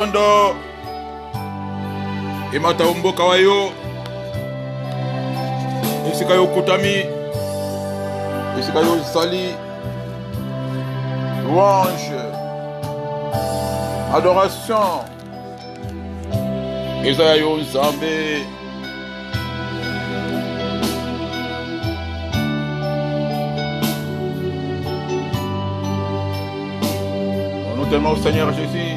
Ndo Emata umboka wayo esika yo kutami esika yo sali louange adoration eza yo Nzambe nous t'aimons Seigneur Jésus.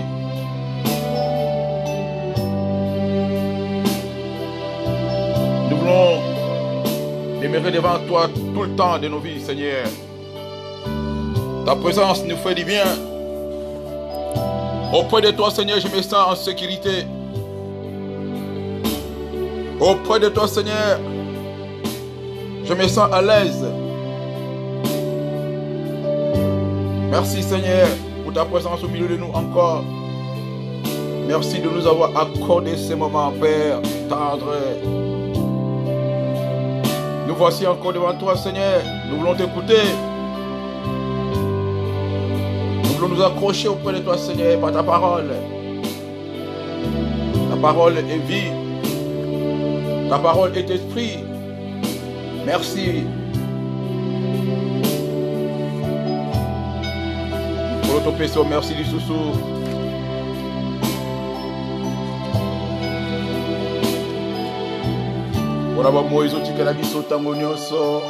Nous voulons demeurer devant toi tout le temps de nos vies, Seigneur. Ta présence nous fait du bien. Auprès de toi, Seigneur, je me sens en sécurité. Auprès de toi, Seigneur, je me sens à l'aise. Merci, Seigneur, pour ta présence au milieu de nous encore. Merci de nous avoir accordé ces moments, Père tendre. Nous voici encore devant toi, Seigneur. Nous voulons t'écouter. Nous voulons nous accrocher auprès de toi, Seigneur, par ta parole. Ta parole est vie. Ta parole est esprit. Merci. Pour notre péché, merci du sous-sous. Voilà, moi, ils ont dit que la vie saute en monioso.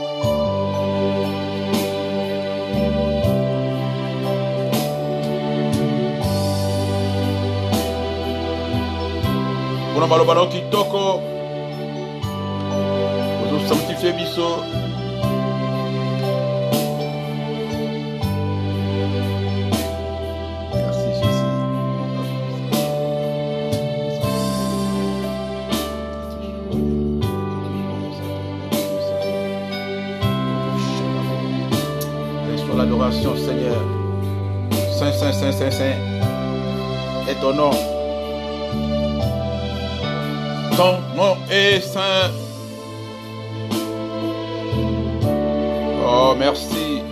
Pour la malobano qui toko. Vous avez sanctifié biso. L'adoration, Seigneur. Saint, Saint, Saint, Saint, Saint est ton nom. Ton nom est saint. Oh, merci.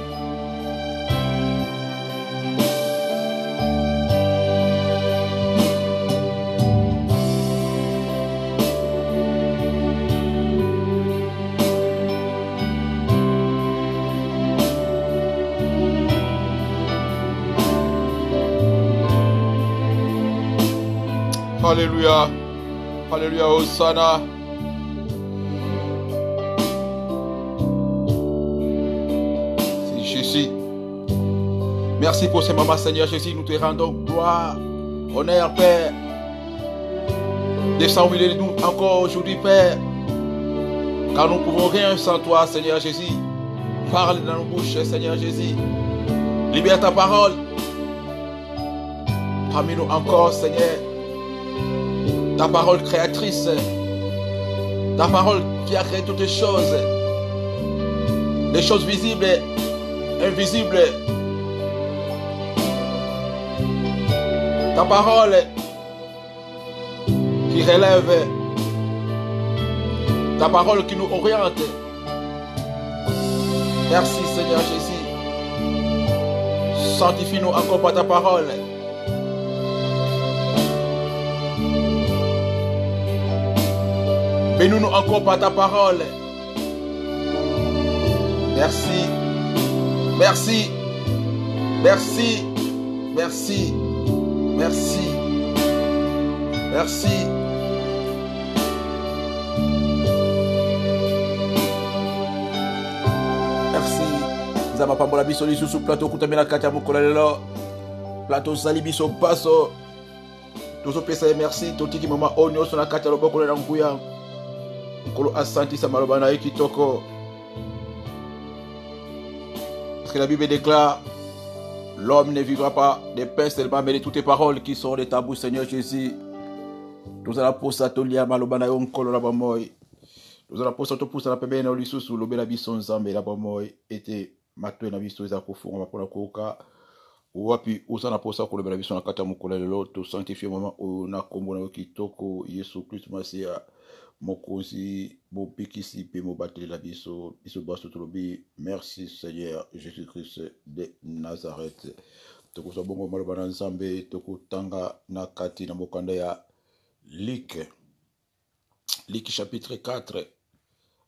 Alléluia, Alléluia, Hosanna. C'est Jésus. Merci pour ces moments, Seigneur Jésus. Nous te rendons gloire, honneur, Père. Descends au milieu de nous encore aujourd'hui, Père. Car nous ne pouvons rien sans toi, Seigneur Jésus. Parle dans nos bouches, Seigneur Jésus. Libère ta parole. Parmi nous encore, Seigneur. Ta parole créatrice, ta parole qui a créé toutes les choses visibles et invisibles. Ta parole qui relève, ta parole qui nous oriente. Merci Seigneur Jésus. Sanctifie-nous encore par ta parole. Bénis-nous encore par ta parole. Merci. Merci. Merci. Merci. Merci. Merci. Merci. Nous avons pas bon la biso sous plateau kutamé la katia mokola lelo. Plateau sali biso paso. Tous pesa merci. Toti ki mama onyo sur la katia loboko na nguya. Parce que la Bible déclare, l'homme ne vivra pas de pain seulement, mais de toutes les paroles qui sont de ta bouche, Seigneur Jésus. Nous allons pour ça, Tolia, Malobana, Onkolo, la Bamoy. Nous allons pour ça, pour ça, la Pébé, la Lissus, le Bélabisson, Zambé, la Bamoy, était Matoué, la Bisson, les Akofou, on va pour la Coca. Ou puis, où ça n'a pas ça pour le Bélabisson, la Katamokola, l'autre, sanctifié moment où on a combiné qui toko, Yesu Christ, Massia. Mokosi, Bopikisi, Pemo Batela Biso, Biso Basso Tolobi. Merci Seigneur Jésus-Christ de Nazareth. tokozwa bongo maloba na nzambe tokotanga na kati na mokanda ya Luc chapitre 4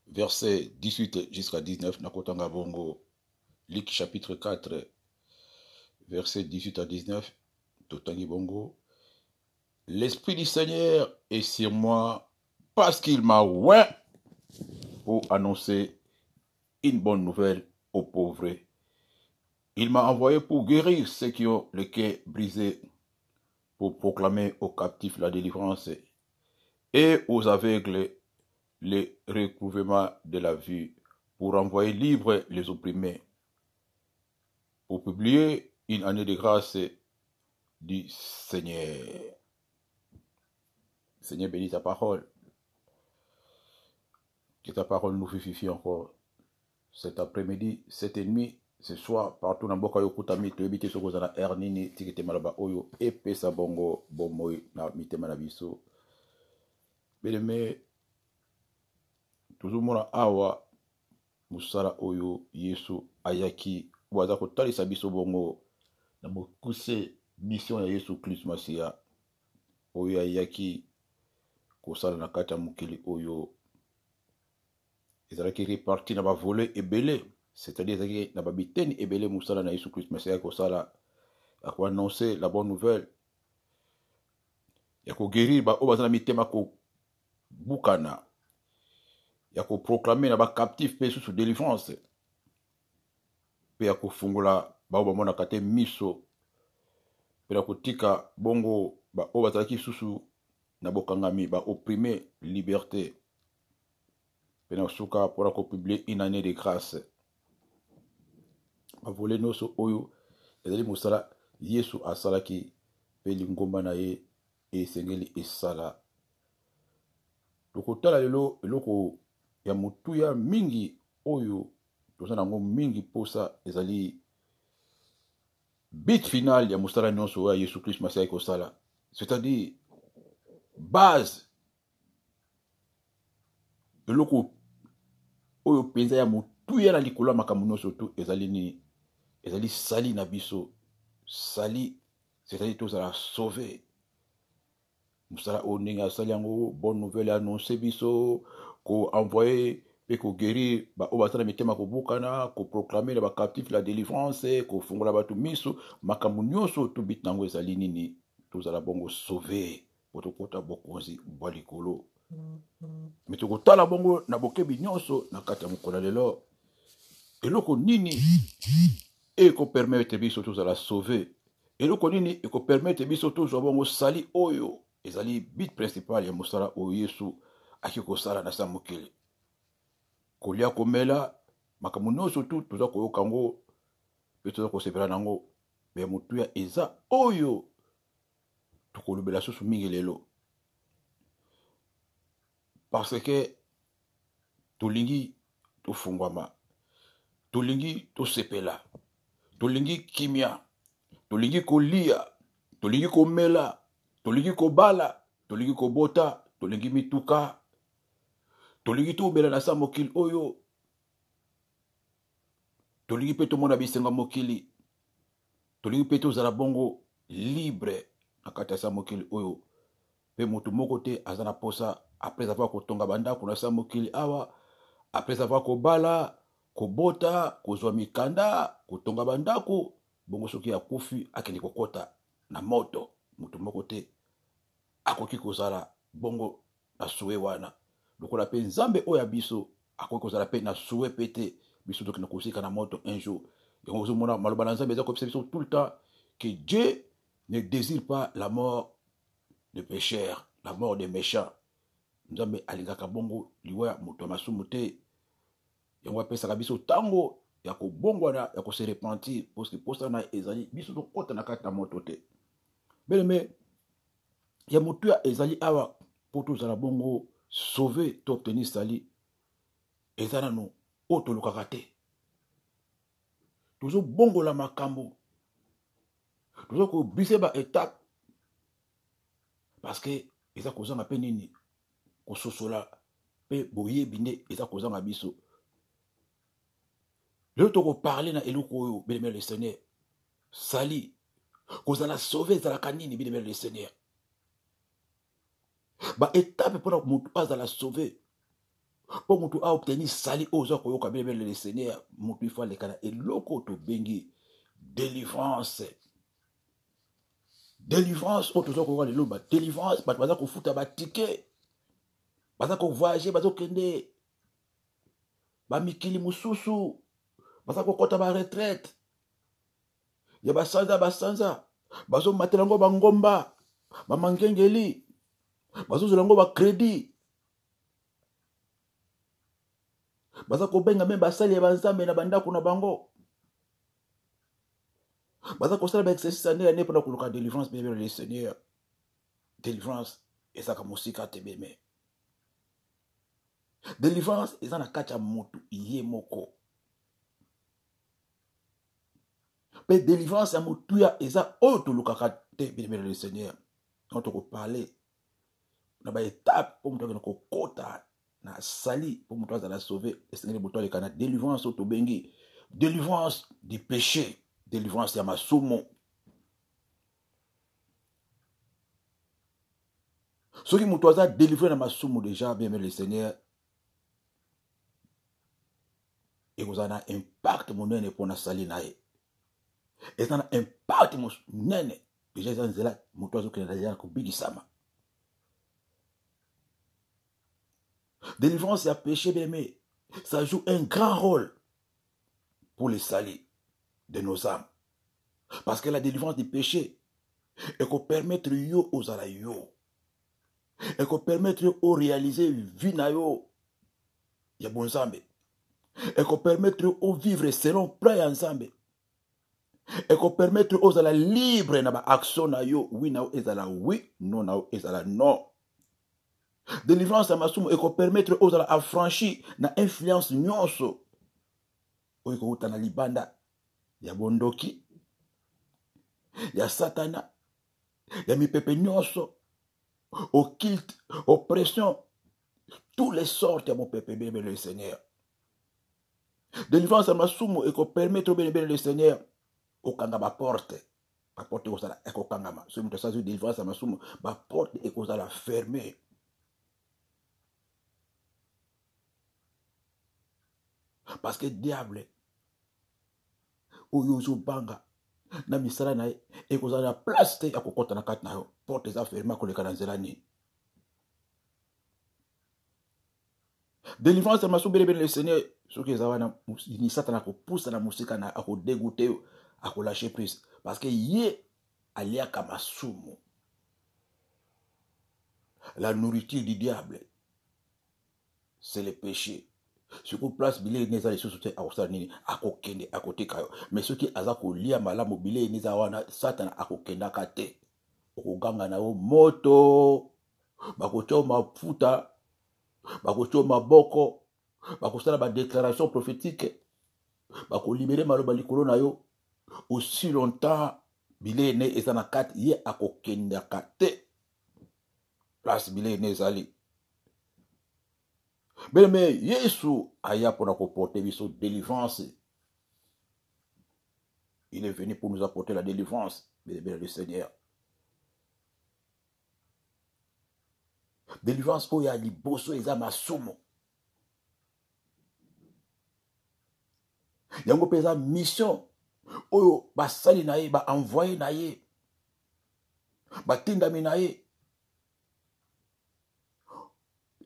verset 18 jusqu'à 19 nakotanga bongo. Luc chapitre 4 verset 18 à 19 totangi bongo. L'Esprit du Seigneur est sur moi parce qu'il m'a oint pour annoncer une bonne nouvelle aux pauvres. Il m'a envoyé pour guérir ceux qui ont le cœur brisé, pour proclamer aux captifs la délivrance et aux aveugles le recouvrement de la vue, pour envoyer libres les opprimés, pour publier une année de grâce du Seigneur. Seigneur, bénis ta parole. Que ta parole nous vivifie encore cet après-midi, cette nuit, ce soir, partout dans Boka Yokutami, tu habites sur Gozana Ernini, Tikete Malaba Oyo, Epe Sabongo, Bomoy, na Mitema Nabiso. Bien-aimé, toujours mona awa, Musala Oyo, Yesu, Ayaki, Wazako Tali Sabiso Bongo, na Mokuse, mission ya Yesu Christ Masia, Oyo Ayaki, Kosala Nakata Mukili Oyo, ezalaki réparti na ba volé ebele, c'est-à-dire ezalaki na ba biteni ebele musala na Yesu Christ Masia kosala ya ko annoncer la bonne nouvelle ya ko guérir ba oyo baza na mitema ko bukana ya ko proclamer na ba captif pe sous délivrance pe ya ko fungula ba oyo bamonaka te miso pe na kotika bongo ba oyo bazalaki susu na bokangami ba opprimer liberté. Penasuka pour publier une année de grâce. Ma volé noso oyo ezali musala Yesu asalaki pe lingomba na ye esengeli esala. Lokotala lelo eloko ya mutuya mingi oyo toza nango mingi posa ezali bit final ya musala nyonso ya Yesu Christ Masia ekosala. C'est-à-dire base eloko oyo penza ya mutuya na likolo makambo nyonso tu ezali nini? Ezali sali na biso. Sali, c'est-à-dire tozala sauvé. Musala oninga sali yango bonne nouvelle annoncé biso ko envoyer pe ko guérir ba obatana mitema ko bukana ko proclamer ba captif la délivrance ko fungola batu miso makambo nyonso tu bit nango ezali nini? Tozala bongo sauvé potokota bokonzi bwa likolo. Mais tokotala bongo na bokebi nyonso na kati ya mokolo lelo eloko nini eko permettre biso tozala sauvé, eloko nini eko permettre biso tozwa bongo sali oyo ezali bit principal ya mosala oyo Yesu aki kosala na sa mokili. Kolia komela makambo nyonso tu toza koyoka ngo pe toza kosepela nango me motuya eza oyo tokolobela susu mingi lelo parce que tolingi tofungwama, tolingi tosepela, tolingi kimia, tolingi kolia, tolingi komela, tolingi kobala, tolingi kobota, tolingi mituka, tolingi tobela na sa mokili oyo, tolingi pe tomona bisenga mokili, tolingi pe tozala bongo libre na kati ya sa mokili oyo. Pe motu moko te azana posa après avoir kotonga bandako na sa mokili awa, après avoir kobala, kobota, kozwa mikanda, kotonga bandako, bongo soki akufi akende kokota na moto, motu moko te akoki kozala bongo na suwe wana. Lokola pe nzambe oya biso akoki kozala pe na suwe pete biso toki na kosika na moto un jour. Yango ozomona maloba na nzambe eza kopesa biso tout le temps que Dieu ne désire pas la mort de pécheurs, la mort des méchants. Nzambe alingaka bongo liwa moto masumu te. Yango apesaka biso tango ya kobongwana ya kose repentir parce que posa na ezali biso tokota na kati na moto te. Bien-aimé, ya moto ya ezali awa po tozala bongo sauver to obtenir sali ezana no oto lokaka te. Tozo bongo la makambo. Tozo ko brise ba étape parce que eza kozanga pe nini kososola pe boyebi nde eza kozanga biso. Le toko parler na eloko oyo bien-aimé le Seigneur sali kozala sauvé ezalaka nini bien le Seigneur. Ba étape pour mutu azala sauvé. Pour mutu a obtenir sali ozo koyoka bien le Seigneur, mutu il faut le kana eloko to bengi délivrance. Délivrance otozo koyoka le loba délivrance ba baza ko futa ba ticket. Baza ko voyager baza kende ba mikili mususu. Baza ko kota ba retraite. Ya basanza bazo matelango bangomba ba mangengeli bazo zolango ba crédit baza ko benga même basali ya banzambe na bandako na bango baza ko sala ba exercice année pour koluka délivrance bien le Seigneur. Délivrance ezaka musika te beme. Délivrance ezana kacha motu iye moko. Mais délivrance à motuya eza auto lukaka te bien le Seigneur. Quand on parler na ba étape pour mutu ko kota na sali pour mutu azala sauver Seigneur boto le kana délivrance auto bengi délivrance du péché, délivrance ya masumo. Ce qui mutu aza délivré na masumo déjà bien le Seigneur. Et vous avez un impact monene pour na sali nae. Et ça a un impact monene. Déjà ils ont zela mutu azo kena déjà ko bigisama. Délivrance et péché bien mais ça joue un grand rôle pour les salis de nos âmes. Parce que la délivrance du péché et qu'on permettre yo aux ala yo. Et qu'on permettre yo au réaliser vie na yo ya bonzambe. Et qu'on permettre au vivre selon plan ensemble. Et qu'on permettre aux ala libre na ba action na yo oui na ezala oui non na ezala non. Délivrance à masumu et qu'on permettre aux ala affranchir na influence nyonso. Oyo ko utana libanda ya bondoki ya satana ya mipepe nyonso occulte oppression tous les sortes à mon peuple bien le Seigneur. Délivrance à masumu et qu'on permettre bien le Seigneur au kanga ba porte au sala e ko kangama so mutu sa délivrance à masumu ba porte et ko sala fermer. Parce que diable oyo zo banga na misala na e ko sala place te akokota na kati na yo porte za fermer ko leka na nzela ni. Délivrance à masumu bien le Seigneur ce que zawana ni satana ko pousse na musika na ako dégoûter ako lâcher prise parce que yé alia kamasumu la nourriture du diable c'est le péché. Ce qu'on place bilé neza les sociétés à osanini akokende akotika yo mais ce qui azako lia malamu bilé neza wana satana akokenda kate okoganga na yo moto bakocho mafuta bakocho maboko bakosala ba déclaration prophétique bako libérer maloba likolo na yo aussi longtemps bilé ne ezana kat ye akokenda kate place bilé nezali. Mais Yesu aya pour nous apporter biso délivrance. Il est venu pour nous apporter la délivrance, bien le Seigneur. Délivrance oya liboso eza masumo. Yango pesa mission oyo basali na ye ba envoyer na ye ba tindami na ye.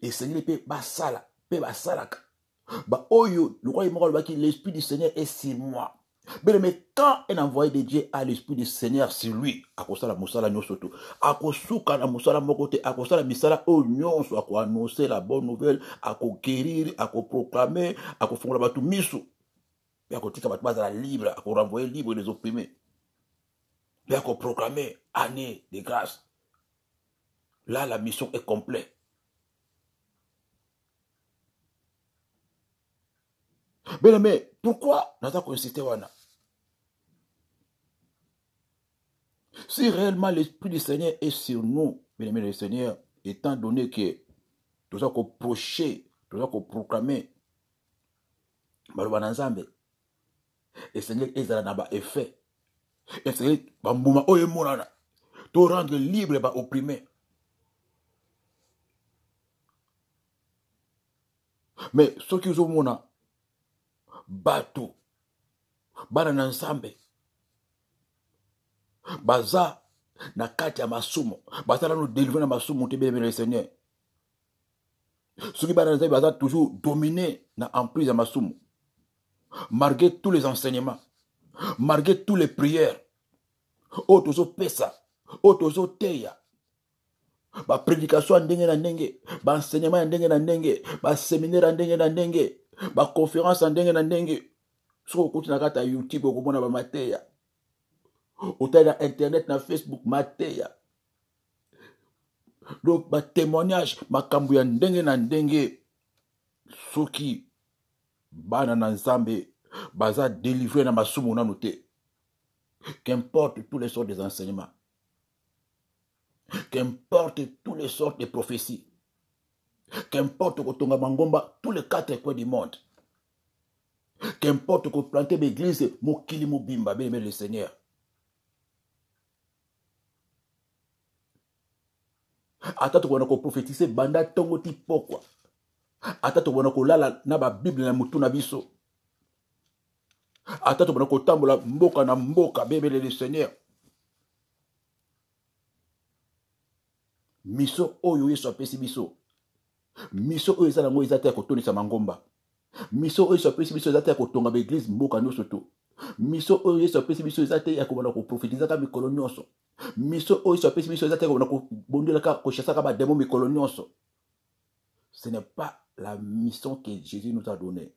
Et Seigneur pe basala pe basalaka ba oyo le roi moko baki l'esprit du Seigneur est sur moi. Mais quand un envoyé de Dieu a l'esprit du Seigneur sur lui, akosala musala nyosoto akosuka na musala mokote akosala misala o nyonso ako annoncer la bonne nouvelle ako guérir ako proclamer ako fongola batu misu pe akotika batu bazala libre ako renvoyer libre les opprimés pe ako proclamer année de grâce. Là la mission est complète. Mais pourquoi nous avons insisté wana? Si réellement l'Esprit du Seigneur est sur nous, bien aimé le Seigneur, étant donné que nous avons prêché, nous avons proclamé, et Seigneur est dans un effet. Et bambuma oye monana. Te rendre libre ba opprimé. Mais ceux qui ont mona bateau, bana nzambe, baza na kati ya masumo, baza nous délivrer na masumo te bien le Seigneur. Ceux qui bana nzambe baza toujours dominé na emprise ya masumo. Malgré tous les enseignements, malgré toutes les prières, otozo pesa, otozo teya, ba prédication ndenge na ndenge, ba enseignement ndenge na ndenge, ba séminaire ndenge na ndenge, ba conférence ndenge na ndenge. So ko na kata YouTube ko mona ba mateya. Otala na internet na Facebook mateya. Donc ba témoignage makambu ya ndenge na ndenge. Soki bana na nzambe baza délivré na masumu na noté. Qu'importe tous les sortes des enseignements. Qu'importe tous les sortes de prophéties. Qu'importe que tonga mangomba tous les quatre coins du monde. Qu'importe que planter l'église mokili mobimba bien le Seigneur. Ata to wana ko prophétiser banda tongo ti pokwa. Ata to wana ko lala na ba Bible na mutu na biso. Ata to wana ko tambola mboka na mboka bien le Seigneur. Miso oyo yeso apesi biso. Miso oyo ezala ngo ezata ko tonisa mangomba. Miso oyo yeso apesi biso ezata ko tonga ba église mboka nyonso to. Miso oyo yeso apesi biso ezata ya ko wana ko prophétiser ka mikolo nyonso. Miso oyo yeso apesi biso ezata ko wana ko bondela ka ko chassa ka ba démon mikolo nyonso. Ce n'est pas la mission que Jésus nous a donnée.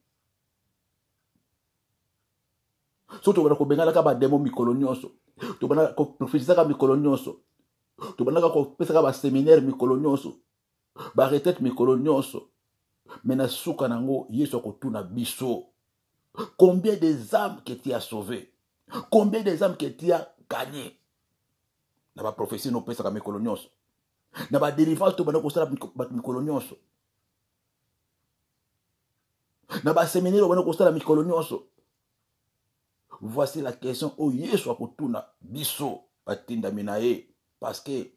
Surtout wana ko bengala ka ba démon mikolo nyonso. To bana ko prophétiser ka mikolo nyonso. To bana ko pesa ka ba séminaire mikolo nyonso. Ba retraite mikolo nyonso. Mena suka nango yeso ko tuna biso. Combien des âmes que tu as sauvées? Combien des âmes que tu as gagnées? Na ba prophétie no pesa ka mikolo nyonso. Na ba délivrance to bana ko sala mikolo nyonso. Na ba séminaire bana ko sala mikolo nyonso. Voici la question au yeso ko tuna biso batinda minae parce que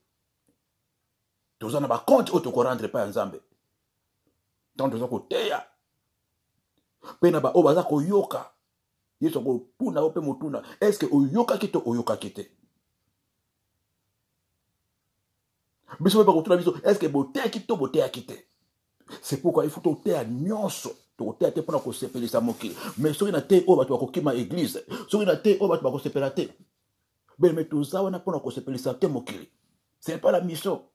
tozana ba compte auto ko rendre pas nzambe. Tant tozo ko teya. Pena ba obaza ko yoka. Yeso ko tuna ope motuna. Est-ce que oyoka kito oyoka kite? Biso ba ko tuna biso est-ce que boteya kito boteya kite? C'est pourquoi il faut toteya nyonso. Toteya te pona ko sepelisa mokili. Mais soki na te o bato ko kima église. Soki na te o bato ko sepela te. Mais toza wana pona ko sepelisa te mokili. Ce n'est pas la mission.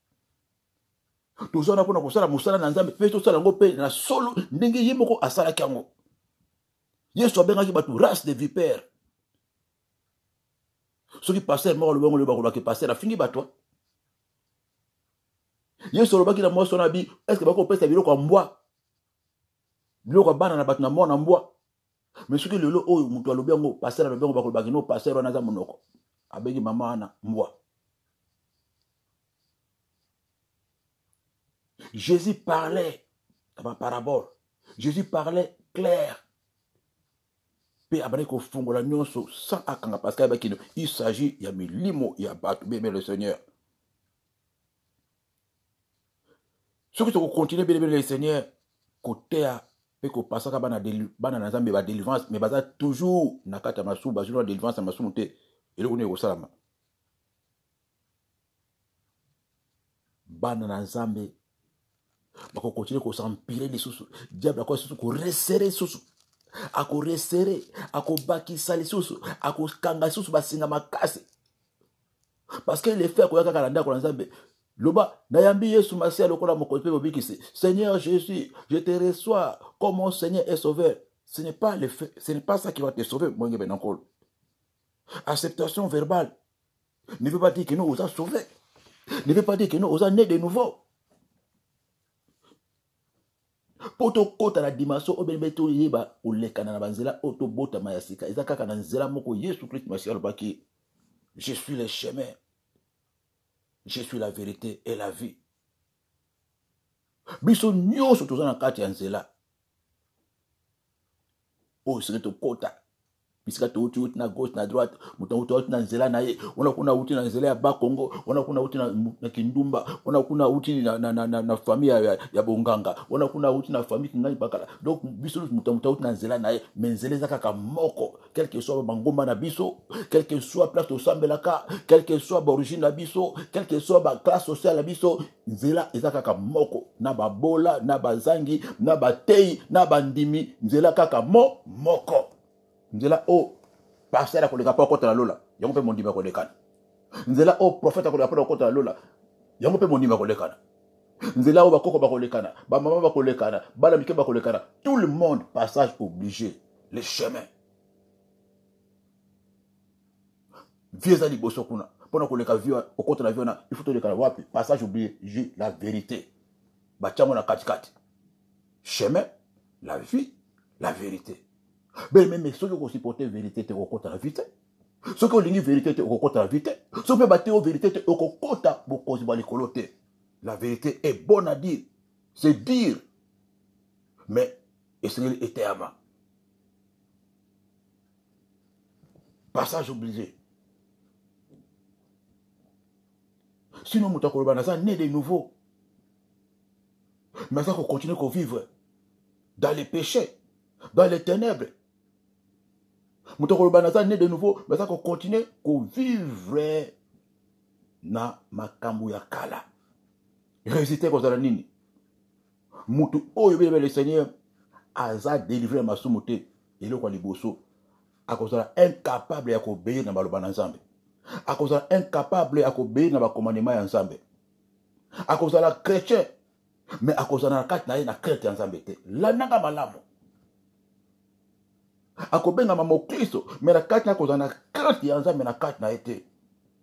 Toza wana pona ko sala musala na nzambe pe to sala ngo pe na solo ndenge yemoko asala kango. Yesu abengaki bato race de vipères. Soki pasteur moko lobango le bakola ke pasteur afingi bato. Yesu lobaki na mwa sona bi est-ce que bako pesa biloko mbwa? Biloko bana na bato na mona mbwa. Mais soki lelo oyo mutu alobi yango pasteur alobi yango bakola bakino pasteur wana za monoko. Abengi mama wana mbwa. Jésus parlait dans la parabole. Jésus parlait clair. Pe abane ko fungola nyonso sans akanga parce qu'il il s'agit ya milimo ya batu bien le Seigneur. Ceux qui sont continuer bien le Seigneur côté a pe ko pasaka bana na nzambe ba délivrance mais baza toujours na kata masu ba jour délivrance masu monte ele ko ne ko salama. Bana na nzambe bako continuer ko s'empirer les sous diable ko sous ko resserrer sous ako resserrer ako bakisa les sous ako kanga sous basinga makasi parce que les faits ko yaka kalanda ko nzambe loba nayambi Yesu masia lokola mokope bobikisi Seigneur Jésus je te reçois comme mon Seigneur et Sauveur. Ce n'est pas le fait, ce n'est pas ça qui va te sauver moi ngebe nankolo. Acceptation verbale ne veut pas dire que nous vous a sauvé, ne veut pas dire que nous vous a né de nouveau. Poto kota la dimension obebeto yeba olekana na banzela oto bota mayasika ezaka kana nzela moko Yesu Christ masia lobaki je suis le chemin, je suis la vérité et la vie. Biso nyonso tozana kati ya nzela o sereto kota bisika touti uti na gauche na droite mutu uti na nzela na ye wana kuna uti na nzela ya Bakongo wana kuna uti na Kindumba wana kuna uti na famille ya Bonganga wana kuna uti na famille Kingani Bakala donc biso mutu uti na nzela na ye mais nzela za kaka moko quel que soit bangomba na biso quel que soit place to sambelaka quel que soit origine na biso quel que soit ba classe sociale na biso nzela eza kaka moko na babola na bazangi na batei na bandimi nzela kaka moko nzela o pasteur akoleka pa kota na lola yango pe mondima kolekana nzela o prophète akoleka pa kota na lola yango pe mondima kolekana nzela o bakoko bakolekana ba mama bakolekana bala mike bakolekana tout le monde passage obligé les chemins vieux ali boso kuna pona koleka vieux au kota na vieux na il faut te lekana wapi passage obligé la vérité ba chango na katikati chemin la vie la vérité. Mais même ceux qui ont supporté la vérité, ils ont la vérité. Ceux qui ont la vérité, ils ont la vérité. Ceux qui ont battu la vérité, ils ont la vérité. La vérité est bonne à dire. C'est dire. Mais, Israël était avant. Passage obligé. Sinon, nous avons né de nouveau. Mais ça, on continue à vivre dans les péchés, dans les ténèbres. Nous avons né de nouveau, mais ça, on continue à vivre na makambu ya kala. Résister comme ça, nini. Mutu oyo le Seigneur a délivré ma soumoute. Il est liboso. À cause de incapable à obéir dans le ensemble. À cause de incapable à obéir dans le commandement ensemble. À cause de la chrétien. Mais à cause de la carte na chrétien ensemble. La nanga malamu. À cause de la Christo. Mais la carte na cause de la chrétien ensemble na carte na été.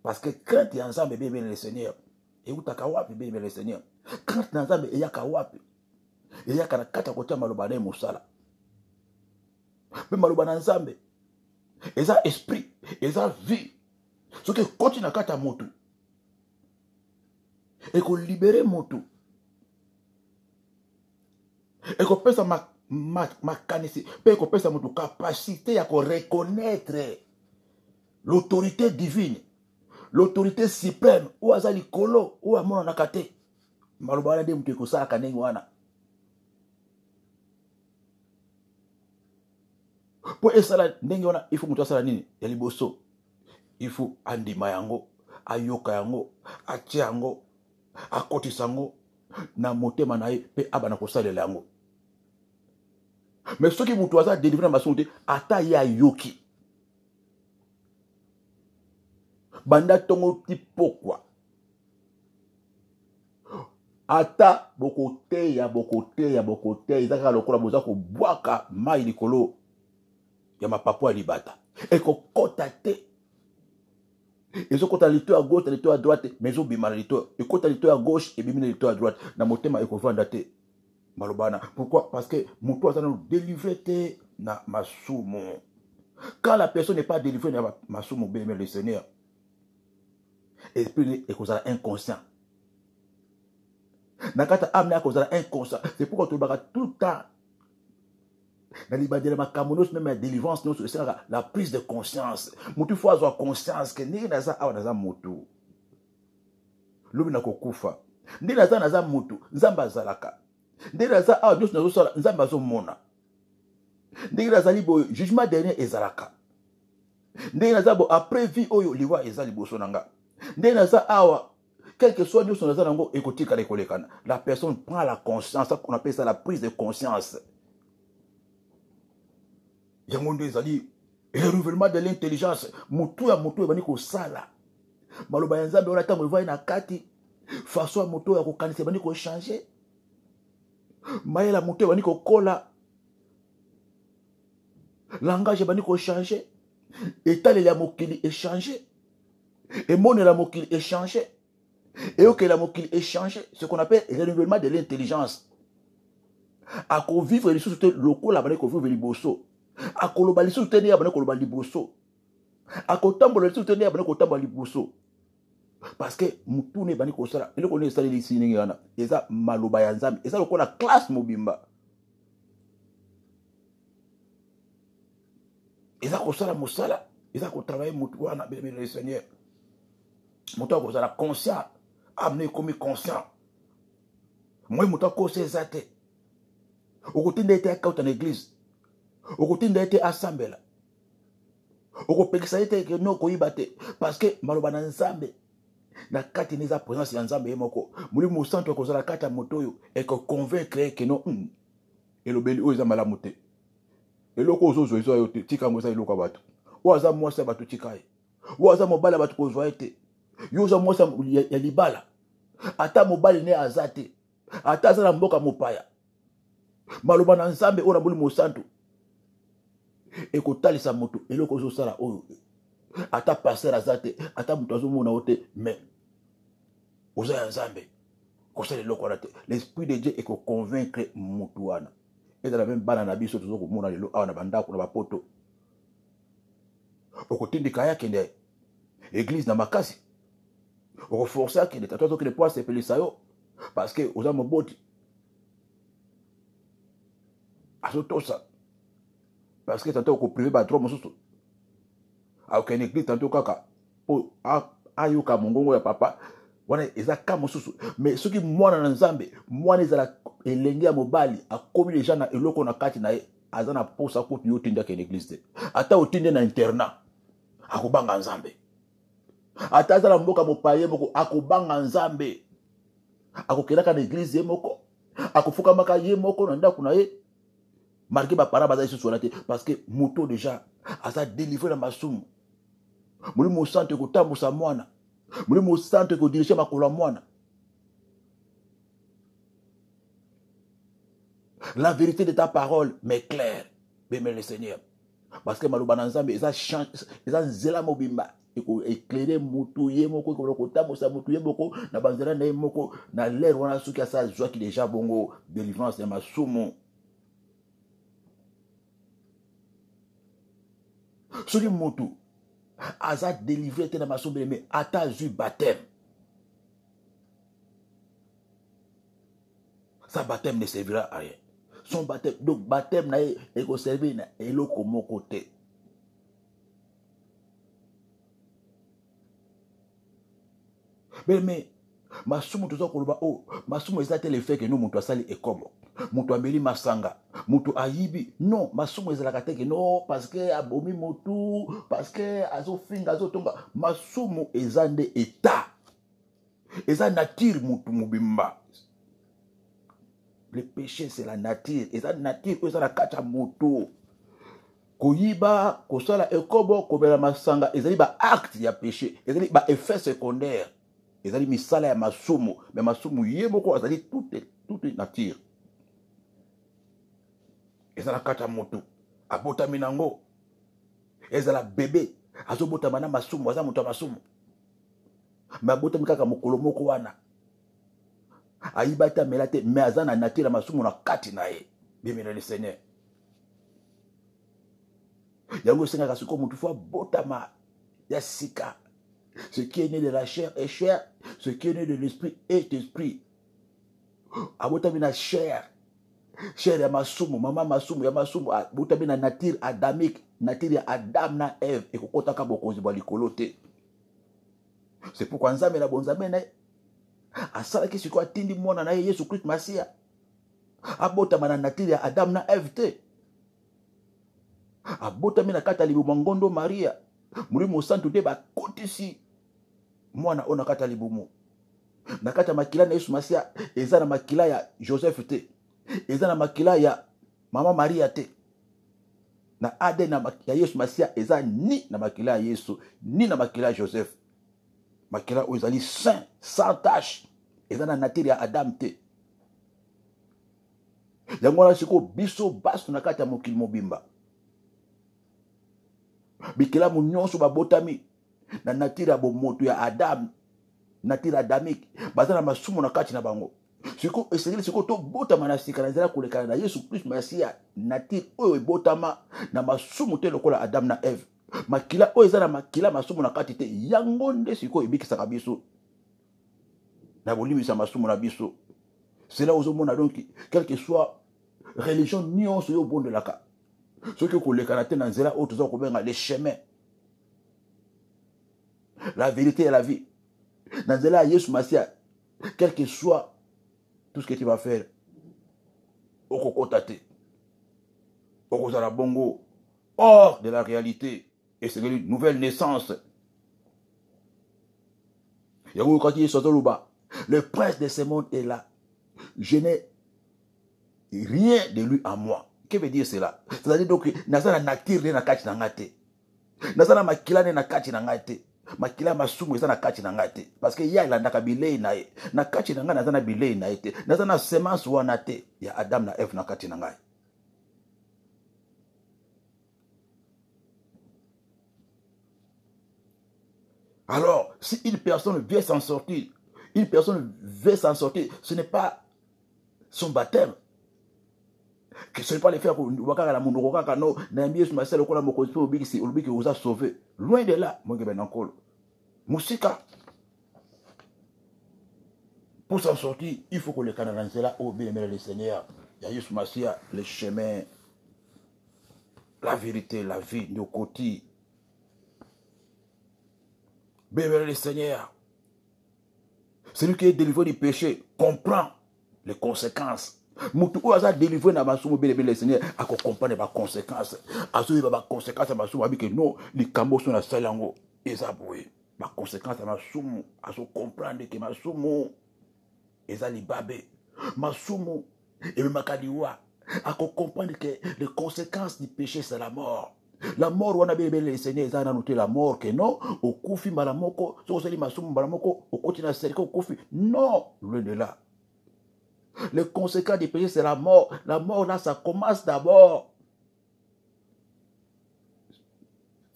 Parce que chrétien ensemble bébé le Seigneur. Et où ta kawapi bébé le Seigneur. Chrétien ensemble et ya kawapi. Et ya kana kata kotia malobane musala. Mais malobane ensemble. Et ça esprit, et ça vie. Ce que continue à kata motu. Et qu'on libère motu. Et qu'on peut ça ma canisse. Et qu'on peut ça motu capacité à reconnaître l'autorité divine. L'autorité suprême. Ou azali kolo. Ou amona nakate. Malobana de mutu kosa kanengi wana. Pour esala ndenge wana il faut mutu asala nini ya liboso il faut andima yango ayoka yango atia yango akotisa yango na motema na ye pe abana kosalela yango mais soki mutu aza délivrer na masonte ata ye ayoki banda tongo ti pokwa ata bokoteya ezaka lokola boza kobwaka mai likolo ya mapapo ya libata ekokota te ezokota lito à gauche lito à droite mais ezobima na lito ekota lito à gauche ebimi na lito à droite na motema ekovanda te malobana pourquoi parce que moto aza na délivré te na masumu quand la personne n'est pas délivrée na masumu bien le Seigneur esprit ekozala inconscient na kata amna ekozala inconscient c'est pourquoi tu baka tout le temps dans même la délivrance, c'est la prise de conscience. Mutu faut avoir conscience que ni naza awa naza mutu. Lobi na kokufa. Ni naza mutu, nzamba zalaka. Ni naza awa nyos nazo sala nzamba zo mona. Ni naza libo jugement dernier ezalaka. Ni naza bo après vie oyo liwa ezali boso nanga. Ni naza awa quel que soit nyos naza nango ekotika lekolekana. La personne prend la conscience, ça qu'on appelle ça la prise de conscience. Yangonde ezali le renouvellement de l'intelligence mutu ya bani ko sala maloba ya nzambe ona tango evai na kati façon ya moto ya kokanisa bani ko changer mayela moto bani ko kola langage bani ko changer état ya mokili échanger et monde la mokili échanger et ok la mokili échanger ce qu'on appelle le renouvellement de l'intelligence à convivre les sociétés locales bani ko vivre liboso akoloba lisu tene ya bana koloba liboso akotambola lisu tene ya bana kotambola liboso parce que mutu ne bani kosala ile ko ne sala lisi ningi yana eza maloba ya nzambe eza lokola classe mobimba eza kosala mosala eza kotravaille motu wana bien-aimé le Seigneur moto akozala conscient amené comme conscient moi moto akosa eza te okotinda ete akauta na église okotinda ete asambela okopekisa ete ke no koyiba te parce que maloba na nzambe na kati neza présence ya nzambe ye moko molimo mosantu akozala kati ya moto oyo ekoconvaincre ke no elobeli oyo eza malamu te eloko ozozwa ezwa yo te tika yango eza eloko ya bato oyo aza mwasi ya bato tika ye oyo aza mobali ya bato kozwa ye te yo oza mwasi ya libala ata mobali ne aza te ata aza na mboka mopaya maloba na nzambe oyo na molimo mosantu ekotalisa moto eloko ozosala oyo ata pasteur aza te ata moto azomona yo te mais oza ya nzambe kosala eloko wana te l'esprit de Dieu ekoconvaincre motu wana ezala meme bana na biso tozokomona lelo awa na bandako na bapoto okotindika ye akende église na makasi okoforce akende tata azokende po asepelisa yo parce que oza moboti azotosa parce que tata okoprive badro mosusu akende église tante kaka po ayoka mongongo ya papa wana eza ka mosusu mais soki mwana na nzambe mwana ezala elenge ya mobali akomi deja na eloko na kati na ye aza na posa kutu yo otindi akende église te ata otindi na internat akobanga nzambe ata aza na mboka mopaya ye moko akobanga nzambe akokendaka na église ye moko akofukamaka ye moko na ndako na ye marqué bapara baza lisusu wana te parce que moto deja aza délivré na masumu molimo mosantu ekotambusa mwana molimo mosantu ekodirige makolo ya mwana. La vérité de ta parole m'est claire, bémé le Seigneur. Parce que maloba na nzambe eza nzela mobimba éclairer mutu ye moko ko tamosa mutu ye moko na banzela na ye moko na l'air wana soki asa joie qui déjà bongo délivrance ya masumu. Soki mutu asa délivré te na masumu mais ata zu baptême. Sa baptême ne servira à rien. Son baptême, donc baptême na eko servir na eloko moko te. Mais masumu toza koloba oh masumu ezate le fait que nous mutu asali ekobo mutu ameli masanga mutu ayibi non masumu ezalaka te que non parce que abomi mutu parce que azofinga azotonga masumu ezande état eza nature mutu mobimba. Le péché, c'est la nature. Et ça, nature, c'est la kacha moto. Koyiba, kosala ekobo, kobela masanga. Et ça, ba acte ya péché. Et ça, ba effet secondaire. Et ça, misala ya masumu. Mais masumu yemoko, ça dit tout est nature. Et ça, la kacha moto. Abota minango. Et ça, la bébé. Azobota mana masumu. Aza moto masumu. Mais abota mikaka mokolo moko wana. Aibata melate mais azana nature masumu na kati na ye bien le Seigneur yango senga kasiko mutu fois botama ya sika ce qui est né de la chair est chair ce qui est né de l'esprit est esprit abotami na chair ya masumu mama masumu ya masumu abotami na nature adamique nature ya Adam na Ève ekokotaka bokonzi bwa likolo te. C'est pourquoi nzambe na bonzambe na asalaki siko atindi mwana na ye Yesu Christ Masia abotama na nature ya Adam na Ève te abotami na kata libumu ngondo Maria molimo santu te bakotisi mwana ona kata libumu na kata makila na Yesu Masia eza na makila ya Joseph te eza na makila ya mama Maria te na ade na ya Yesu Masia eza ni na makila ya Yesu ni na makila ya Joseph makila oyo ezali saint sans tache eza na nature ya Adam te yango wana siko biso baso na kati ya mokili mobimba bikelamu nyonso babotami na nature ya bomoto ya Adam nature adamique baza na masumu na kati na bango siko esengeli siko to botama na sika na nzela kolekana na Yesu Christ Masia nature oyo ebotama na masumu te lokola Adam na Ève makila oyo eza na makila masumu na kati te yango nde siko ebikisaka biso na bolimisa masumu na biso. C'est là où on a donc quelle que soit religion nyonso yo bondelaka Ce que vous connaissez dans Zéla, les chemins. La vérité et la vie. Dans Zéla, Yesu Massia, quel que soit tout ce que tu vas faire, au kokotate, au kozala bongo, hors de la réalité, et c'est une nouvelle naissance. Le prince de ce monde est là. Je n'ai rien de lui à moi. Que veut dire cela? C'est-à-dire donc, nazana natir na kati na ngate. Nazana makila na kati na ngate. Makila masumu na kati na ngate. Parce que ya ilanda kabile na ye. Na kati na ngate nazana bile na ete. Nazana semence wana te ya Adam na Eve na kati na ngate. Alors, si une personne veut s'en sortir, ce n'est pas son baptême. Que ce n'est pas le faire pour la mounouroka, non, n'ayez pas ce que vous avez sauvé. Loin de là, moi, je vais encore. Moussika. Pour s'en sortir, il faut que le Canada là obéisse le Seigneur. Il y a juste Massia, le chemin, la vérité, la vie, nos côtés. Bénémoine le Seigneur. Celui qui est délivré du péché comprend les conséquences. Mutu oza délivré na masumu bénémoine le Seigneur a comprendre les conséquences. Azo ba conséquences à masumu abi que non, les cambo sont na salango ezaboué. Ma conséquence à masumu azo comprendre que masumu ezali babé. Masumu et makadiwa a comprendre que les conséquences du péché c'est la mort. La mort, on a bien le Seigneur, ils ont noté la mort, que non, au koufi malamoko, si on masum malamoko, au continent au koufi. Non, loin de là. Les conséquences du péché, c'est la mort. La mort, là, ça commence d'abord.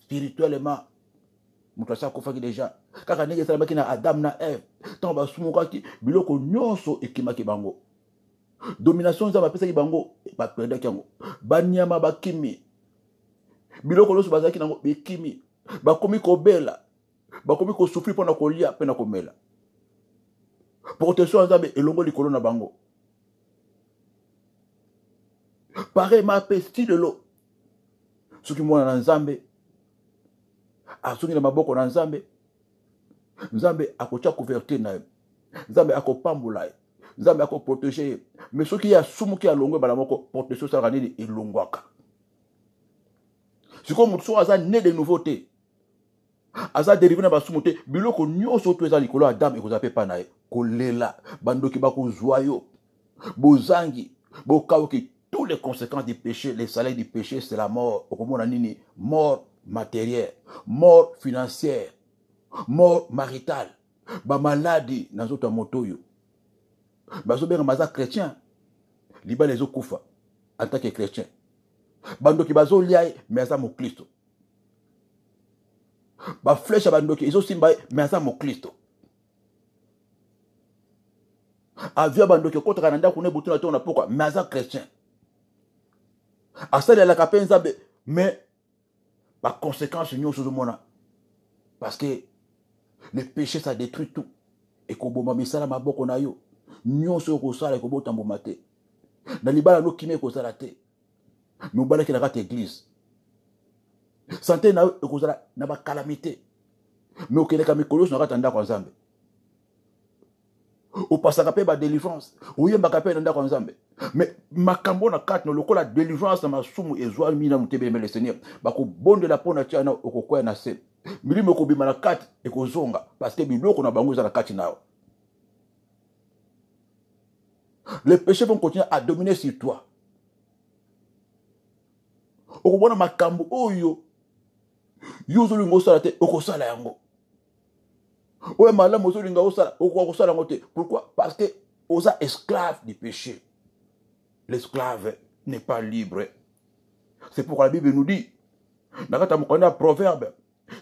Spirituellement, mutasa kofaki déjà. Kaka nege salama na Adam na Eve. Tant ba sumuka ki biloko nyonso ekimaki bango. Domination za ba pesa ki bango ba penda kyango. Banyama bakimi. Biloko loso bazaki nango bekimi bakomi kobela bakomi ko souffrir pona kolia pena komela protection nzambe elongo likolo na bango pareil ma pesti de l'eau soki mwana na nzambe asungi na maboko na nzambe nzambe akotia couverture na ye nzambe akopambola ye nzambe akoprotéger ye mais soki ya sumuki alongwe bala moko protection sala nini elongwaka. C'est comme si on a né de nouveautés. Aza dérivé na basumuté, biloko nyonso to eza likolo Adam et kozape pa na ye. Kolela, bandoki bako joyo, bozangi, bokaoki tous les conséquences du péché, les salaires du péché c'est la mort. Okomona nini? Mort matérielle, mort financière, mort maritale, ba maladie na zoto moto yo. Bazo benga maza chrétien, liba les okufa en tant que chrétien. Bandoki bazo liaye mais aza mo Kristo. Ba flèche bandoki izo simba mais aza mo Kristo. Avia bandoki kota kananda kune butuna tona pourquoi mais aza chrétien. Asala la kapenza be mais ba conséquence nyonso zo mona parce que le péché ça détruit tout et ko boma misala maboko na yo nyonso ko sala ko botambo mate. Na libala no kimé ko sala te. Nous balons qui la église. Santé na ekozala na ba calamité. Mais okele ka mikolo na katanda kwa nzambe. O pasaka pe ba délivrance. O yemba ka pe nda kwa nzambe. Mais makambo na kat no lokola délivrance na masumu ezwa mina mutebe le Seigneur. Ba ko bonde la pona tiana okokoya na se. Milimo ko bima na kat ekozonga parce que biloko na bango za na kat nao. Les péchés vont continuer à dominer sur toi. Okubona makambo oyo yuzulu ngosala te okosala yango oye malamu ozolinga osala okosala yango te. Pourquoi? Parce que oza esclave du péché. L'esclave n'est pas libre. C'est pourquoi la Bible nous dit dans le Proverbe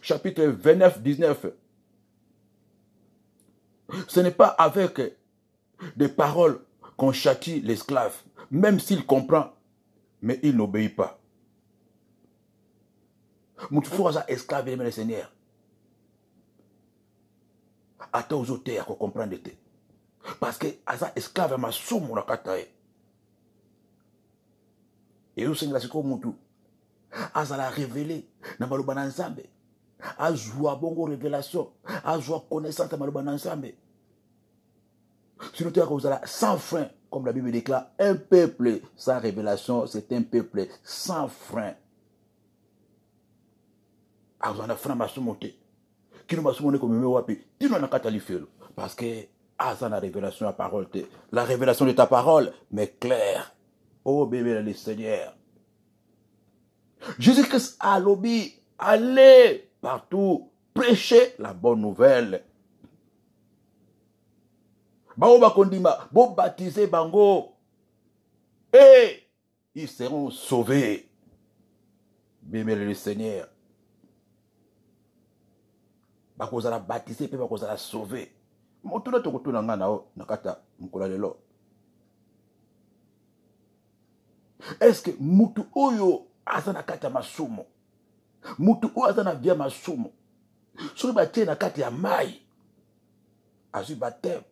chapitre 29-19, ce n'est pas avec des paroles qu'on châtie l'esclave, même s'il comprend, mais il n'obéit pas. Moutoufoua za esclave le Seigneur. Ata aux auteurs à comprendre. Parce que aza esclave ma somme na katae. Et au Seigneur c'est comme moutou. azala révélé na maloba na Nzambe, azwa bongo révélation, azwa connaissance na maloba na Nzambe. Sinon tu as sans frein, comme la Bible déclare, un peuple sans révélation, c'est un peuple sans frein. Azana frein masumote. Qui nous m'a soumoné comme wapi, tu n'en as qu'à t'alifelo. Parce que azana révélation à parole, la révélation de ta parole, mais claire. Oh bébé le Seigneur. Jésus-Christ a lobby, allez partout, prêcher la bonne nouvelle. Bao bakondima, bo baptisé bango, et ils seront sauvés. Bébé le Seigneur. Bakozala baptisé, pe bakozala sauvé. Motuna tokotuna nga nao nakata mkola lelo. Est-ce que mutu oyo azana kati ya masumo? Mutu oyo azana via masumo. Soki batie na kati ya mai, azui baptême.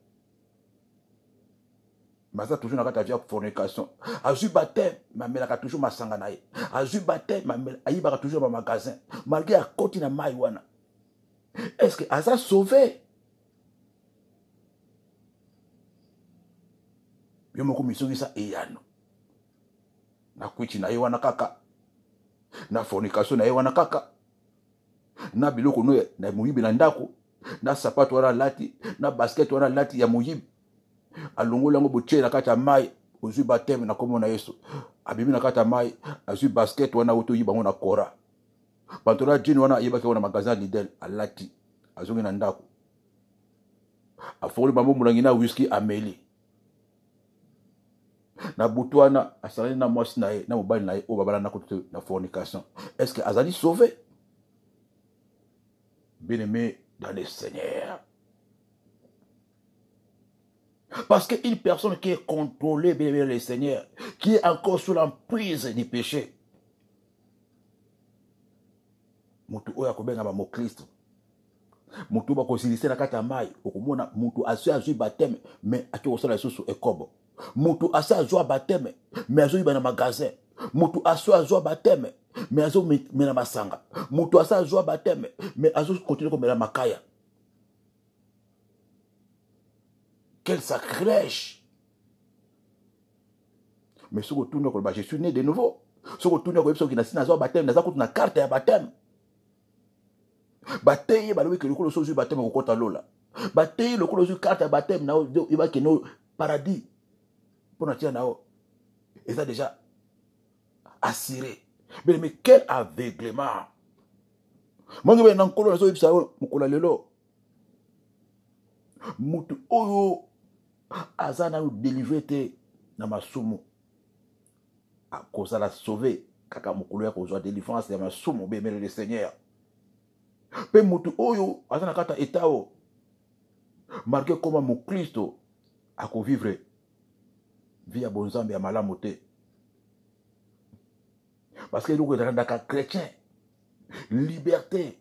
Maza toujours na kati ya via fornication. Azui baptême, mamelaka toujours masanga na ye. Azui baptême, ayibaka toujours ma magasin. Malgré a koti na mai wana. Est-ce que aza sauvé? Yo moko misongisa eyano. Na kuichi na ye wana kaka. Na fornication na ye wana kaka. Na biloko no na muyibi na ndako. Na sapato wana lati. Na basket wana lati ya muyibi. Alongola ngo boche na kati ya mai. Ozui baptême na kombo na Yesu. Abimi na kati ya mai. Azui basket wana oto yiba ngo na kora. Pantola jini wana yebaki wana magazin Lidl alati. Azongi na ndako. Afoli bambo mulangi na whisky ameli. Na butu wana asalani na mwasi na ye na mobali na ye o babala na kote na fornication. Est-ce que azali sauvé? Bien-aimé dans le Seigneur. Parce qu'une personne qui est contrôlée, bien aimé le Seigneur, qui est encore sous l'emprise du péché, mutu oya kobenga ba mo Kristo. Mutu ba kosilise na kata mai, okomona mutu azui baptême, mais aki osala susu ekobo. Mutu azua baptême, mais azui ba na magasin. Mutu azua baptême, mais azo mena masanga. Mutu azua baptême, mais azo continue comme la makaya. Quel sacrilège! Mais ce que tout je suis né de nouveau. Ce que tout le monde qui n'a pas baptême, n'a pas une carte à baptême. Baptême, bah oui que le coup de baptême au côté lola. Baptême, le coup de carte à baptême, il va que nos paradis pour notre nao. Et ça déjà assuré. Mais quel aveuglement! Moi je vais dans le colo de ça, mon colo lelo. Mutu oyo azana nous délivrer na masumu. A cause la sauver kaka mukulu ya kozwa délivrance ya masumu bemele le Seigneur. Pe mutu oyo azana kata etao marqué comme mon Christo a ko vivre via bonzambe ya malamu te. Parce que nous sommes des chrétiens, liberté.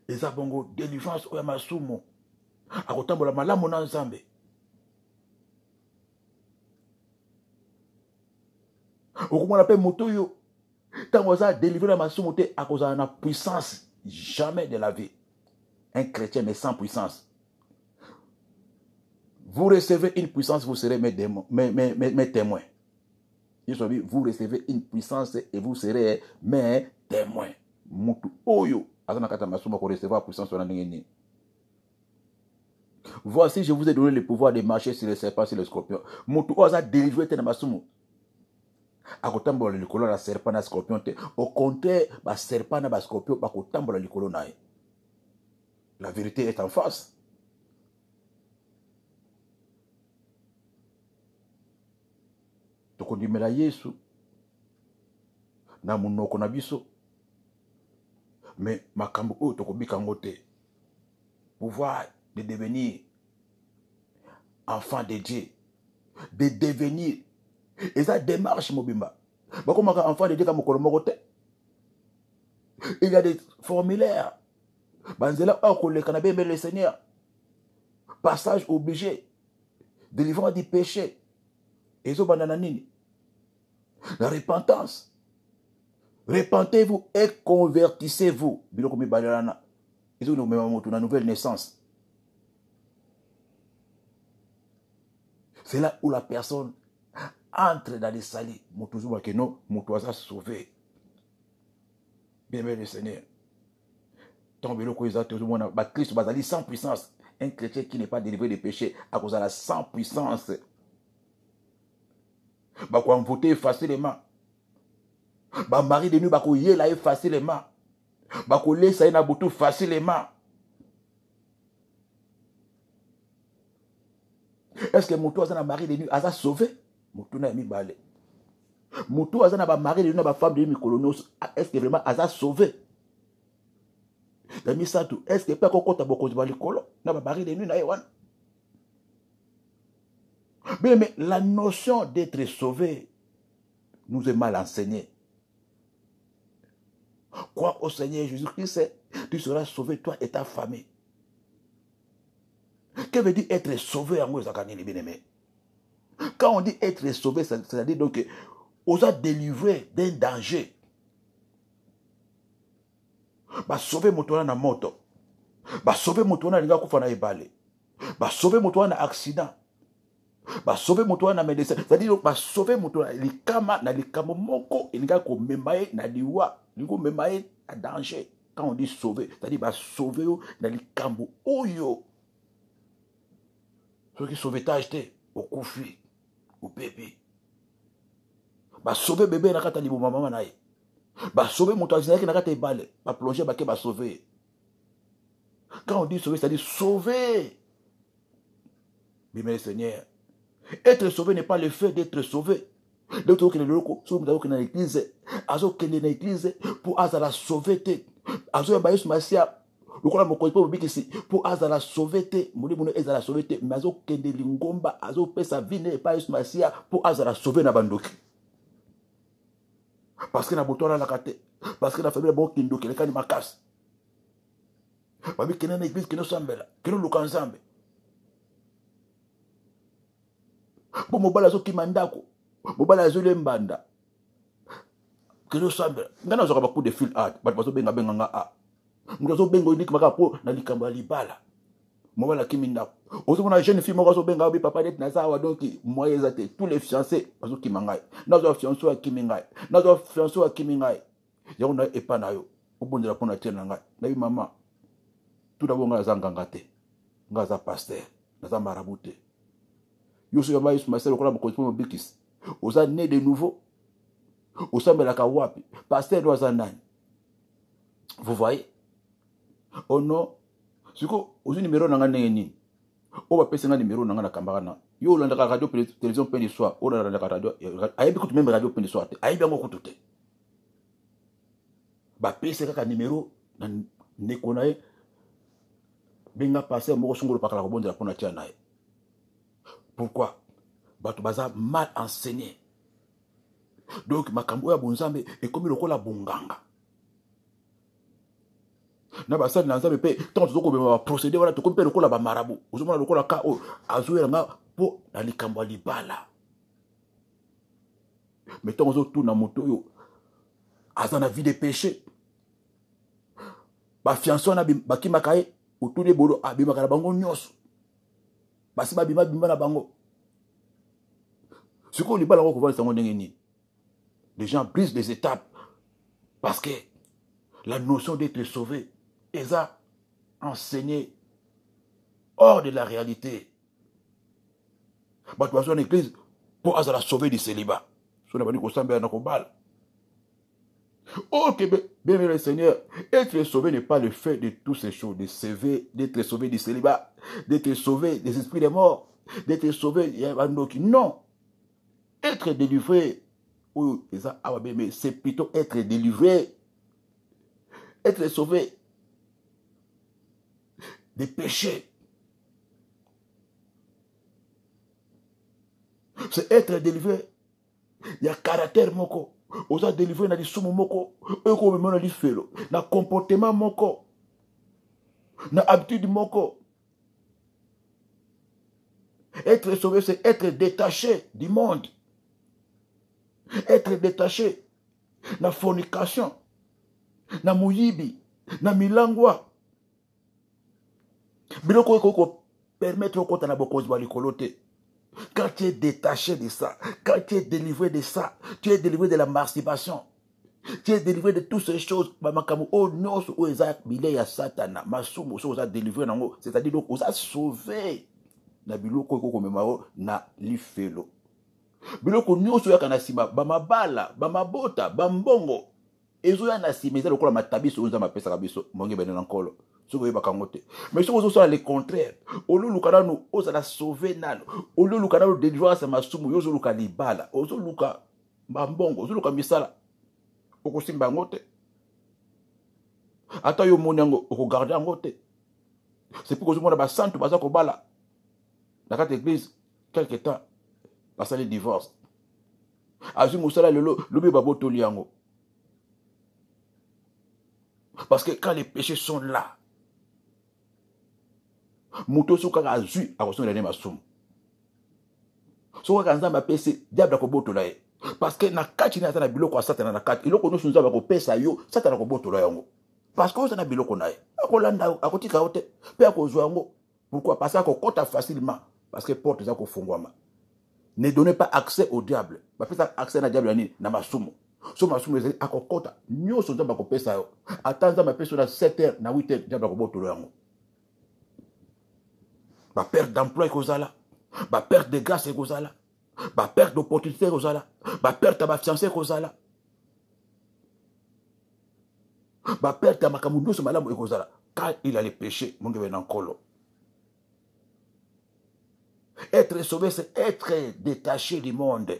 Et ça bongo délivrance oya masumu. A kotambola malamu na Nzambe. Okomona pe moto yo tant ça délivrer la masumu te à cause de la puissance jamais de la vie. Un chrétien mais sans puissance. Vous recevez une puissance, vous serez mes témoins. Vous recevez une puissance et vous serez mes témoins. Mutu oyo azana kata masumu ko recevoir puissance na ngeni. Voici, je vous ai donné le pouvoir de marcher sur les serpents, sur les scorpions. Mutu oza délivrer te na masumu. Akotambola likolo na serpent na scorpion te. Au contraire, ba serpent na ba scorpion ba kotambola likolo na ye. La vérité est en face. Tokondimela Yesu na munoko na biso. Mais makambo oyo tokobika ngo te. Pouvoir de devenir enfant de Dieu. De devenir. Et ça démarche mobimba. Comment enfant de Dieu comme te. Il y a des formulaires. Banzela okole kanabe le Seigneur. Passage obligé. Délivrance du péché. Et ça banana nini. La repentance. Repentez-vous et convertissez-vous. C'est une nouvelle naissance. C'est là où la personne entre dans les salis. Moutouza sauvé. Bien-aimé le Seigneur. Christ bazali sans puissance. Un chrétien qui n'est pas délivré des péchés à cause de la sans puissance. Bako voter facilement. Ba mari de nous bako yela facilement. Bako lesa na butu facilement. Est-ce que Moutou a un mari de nuit a sauvé? Moutou n'a mis balé. Moutou a un mari de nuit, ma femme de nuit, est-ce que vraiment a sauvé? Est-ce que pas qu'on t'a beaucoup de balicolo? N'a pas mari de nuit, n'a pas. Mais la notion d'être sauvé nous est mal enseignée. Crois au Seigneur Jésus-Christ, tu seras sauvé, toi et ta famille. Que veut dire être sauvé en bien-aimé? Quand on dit être sauvé, c'est-à-dire donc on a délivré d'un danger. Bah sauver moto na moto. Bah sauver moto na linga kufa na ebale. Bah sauver moto na accident. Bah sauver moto na médecin. C'est-à-dire bah sauver moto na likama na likamo moko linga ko memaye na liwa, lingo memaye à danger. Quand on dit sauver, c'est-à-dire bah sauver na likambo oyo. Ce qui sauvetage te au koufi, au bébé. Bah sauver bébé na kata libo maman na ye. Bah sauver mon toisinaire qui n'a pas balé. Bah plonger bah qui va sauver. Quand on dit sauver, c'est-à-dire sauver. Bien Seigneur. Être sauvé n'est pas le fait d'être sauvé. D'autres qui sont dans l'église, azo qui est dans l'église pour azala sauver te. Azo ba yesu masia. Lokola moko po bikisi pour azala sauver te. Moni mono ezala sauver te. Mais azo kende lingomba azo pesa vine pa yesu masia pour azala sauver na bandoki. Parce que na botola la kate. Parce que la famille bon kindo qui est makas. Babi kena na église keno sambela, keno lukanzambe. Bon mobala zo kimandako. Mobala zo lembanda. Keno sambela. Ngana zo ba coup de fil art, bat bazo benga benga nga a. Mutazo bengo nik maka po na likamba libala. Mobala kimindako. Ozo mona jeune fille moko zo benga bi papa net na zawa donc moye zate tous les fiancés bazo kimangai. Nazo fiancé a kimingai. Nazo fiancé a kimingai. Yo na epana yo. Obondela pona tena ngai. Na bi mama. Tout d'abord, nga zanganga te. Nga za pasteur. Nga za marabout te. Yo so yaba yesu maselo kola moko mo bikis. Oza né de nouveau. Osambela ka wapi. Pasteur doit za nani. Vous voyez? Oh non. Siko ozu numéro nanga neni. O ba pesa nga numéro nanga na kambaka na. Yo landa ka radio télévision pe de soir. O landa ka radio. Ayebi kutu même radio pe de soir te. Ayebi ngo kutu te. Ba pesa ka numéro na nekonaye. Benga passé moko sungolo pakala ko bonde la pona tia nae. Pourquoi? Bato baza mal enseigné. Donc makambo ya bonzambe et comme lokola bonganga. Na ba sa na nzambe pe tant zoko be ba procéder wala to ko pe lokola ba marabu. Ozomona lokola ka o azuela nga po na likambo libala. Mais tant zo tout na moto yo azana vie de péché. Ba fiançon na bakima kae autour de bolo abimaka na bango nyonso basi babima bimba na bango ce qu'on dit pas là ko va sango ndenge ni les gens brisent les étapes parce que la notion d'être sauvé est ça enseignée hors de la réalité. Bah tu vas en église pour azala sauver du célibat so na bani ko sambela na ko bala. Ok, bien le Seigneur, être sauvé n'est pas le fait de toutes ces choses, d'être sauvé du célibat, d'être sauvé des esprits des morts, d'être sauvé, non. Être délivré, c'est plutôt être délivré, être sauvé des péchés. C'est être délivré, il y a caractère moko. Osa délivré na lisumu moko eko be mona lifelo na comportement moko na habitude moko. Être sauvé c'est être détaché du monde. Être détaché na fornication, na muyibi, na milangwa. Biloko ko permettre au na bokozi ba likolo te. Quand tu es détaché de ça, quand tu es délivré de ça, tu es délivré de la masturbation, tu es délivré de toutes ces choses, c'est-à-dire donc on a sauvé na biloko ko komemao na lifelo. Biloko nyonso ya kana sima bamabala, bamabota, bambongo ezoya na sima eza lokola matabiso oza mapesa kabiso monge bene na nkolo. Mais si vous avez le contraire, au lieu de nous sauver nano, au lieu de nous délivrer sa masumu, yozo luka libala, ozo luka bambongo, ozo luka misala, oko simba ngote. Ata yo monyango, oko garder ngote. C'est pour que je monte à santo basa ko bala. Dans cette église, quelque temps, parce que le divorce. Azu musala lelo, lobi babo toliango. Parce que quand les péchés sont là, muto soka azu akosonga ne masumu soka kanza mapese diable ko botola ye parce que na kati na tana biloko satana na kati iloko no sunza ko pesa yo satana ko botola yango parce que osana biloko na ye akolanda akotika ote pe akozwa yango pourquoi parce que kota facilement parce que porte za ko fungwama. Ne donnez pas accès au diable ba pesa accès na diable ni na masumu so masumu ezali akokota nyoso nzamba ko pesa yo atanza mapesa na 7h na 8h diable ko botola yango. Ba perte d'emploi kozala, ba perte de grâce kozala, ba perte d'opportunité kozala, ba perte de fiancé kozala, ba perte de makamundo so malamu kozala. Quand il a les péchés, mon gars nankolo. Être sauvé, c'est être détaché du monde,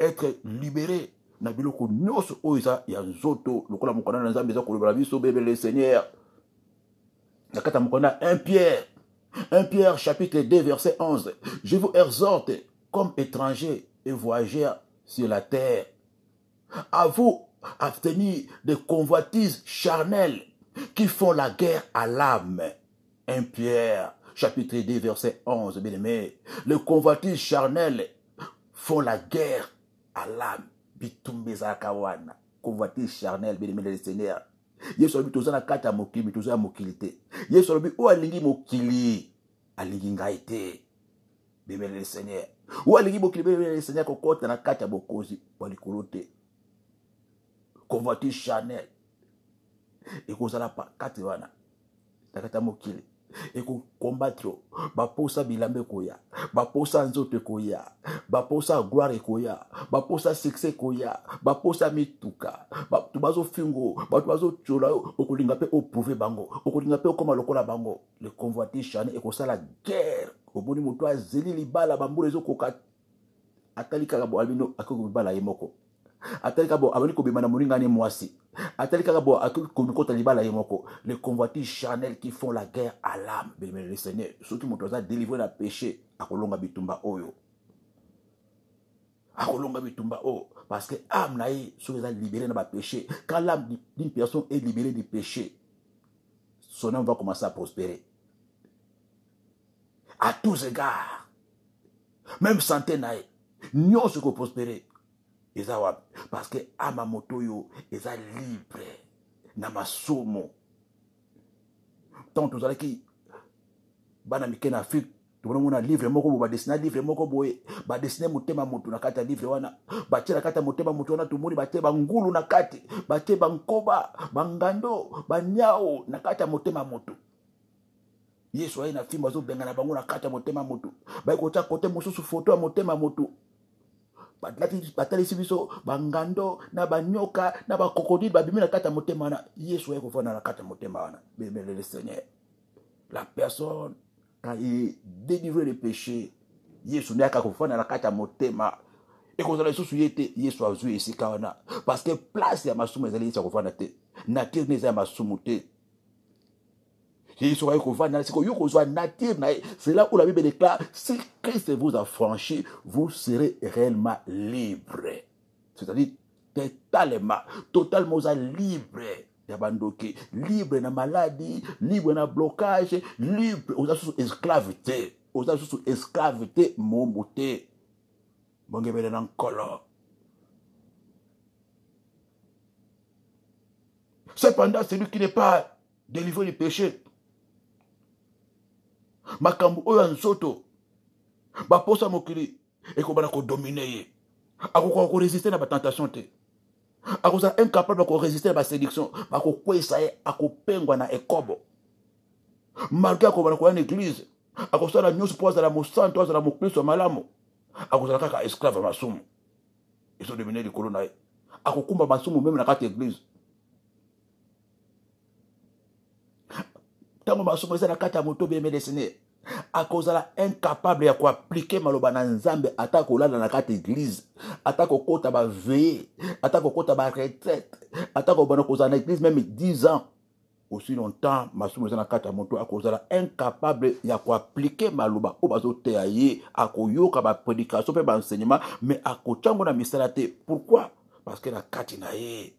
être libéré. Na biloko nyonso oiza ya nzoto lokola mokona na nzambe za kolobela biso bébé le Seigneur. Nakata mokona 1 Pierre chapitre 2 verset 11. Je vous exhorte comme étrangers et voyageurs sur la terre, à vous abstenir de convoitises charnelles qui font la guerre à l'âme. 1 Pierre chapitre 2 verset 11. Bien aimé, les convoitises charnelles font la guerre à l'âme. Bitumbeza kawana. Convoitise charnelle, bien aimé le Seigneur. Yesu alobi tozana kata mokili tozana mokilité. Yesu alobi o alingi mokili alingi ngai te. Bébé le Seigneur. O alingi mokili bébé le Seigneur kokota na kata bokozi wa likolo te. Convoitise charnelle. Et kozala pa kati wana. Na kata mokili. Et ko combattre baposa bilambe koya, baposa nzoto koya, baposa gloire koya, baposa succès koya, baposa mituka, tubazo fingo, tubazo chola okulinga pe oprouver bango, okulinga pe okoma lokola bango. Le convoitise charnel et kosala guerre. Oboni muto azeli libala bambule zo koka atalika kabo albino akoko bala yemoko. Atalika bo abani ko bimana moninga ne mwasi. Atalika bo akoko mikota libala yemoko. Les convoitises charnelles qui font la guerre à l'âme. Bien le Seigneur, surtout motoza délivrer la péché akolonga bitumba oyo. Akolonga bitumba o parce que âme naï sont libérés dans le péché. Quand l'âme d'une personne est libérée du péché, son âme va commencer à prospérer. À tous égards. Même santé naï. Nous sommes prospérer. Parce que ama motoyo eza libre na masomo. Tant tous allez qui bana mike na Afrique tubona livre moko ba dessiner livre moko boye ba dessiner motema mutu na kata livre wana ba tira kata motema mutu wana tumuri ba teba ngulu na kati ba teba nkoba bangando banyao na kata motema mutu. Yesu aina fimba zo benga na bango na kata motema mutu ba ikota kote mususu photo ya motema mutu. Batali sibiso bangando na banyoka na bakokodi babimi na kata motema na Yesu yako fana na kata motema na bébé le Seigneur. La personne quand il délivre le péché Yesu n'a qu'à fana na kata motema et qu'on a sous yete Yesu azu esika wana parce que place ya masumu ezali Yesu ko fana te nature neza ya masumu te. C'est là où la Bible déclare, si Christ vous a franchi, vous serez réellement libre. C'est-à-dire, totalement libre. Libre na maladie, libre na blocage, libre aux esclaveté. Aux esclaveté, mon beauté. Bon, Cependant, celui qui n'est pas délivré du péché, makambu oyo nzoto, baposa mokili, ekobana ko dominer ye. Akoko ko résister na ba tentation te. Akoza incapable de résister à la séduction. Akokwesa ye, akopengwa na ekobo. Malgré akobana ko na église, akosala nyonso po azala mosanto, azala mokristo malamu. Akozala kaka esclave masumu. Ils sont devenus des colons. Akokumba masumu même na kati église. Tango masumu ezala kati ya moto bien dessiné. Akozala incapable ya ko appliquer maloba na nzambe ata kolala na kati église, ata kokota ba veiller, ata kokota ba retraite, ata ko bana kozala na église même 10 ans. Aussi longtemps masumu ezala kati ya moto akozala incapable ya ko appliquer maloba o bazo te aye, akoyoka ba prédication pe ba enseignement mais akochango na misala te. Pourquoi? Parce que la kati na ye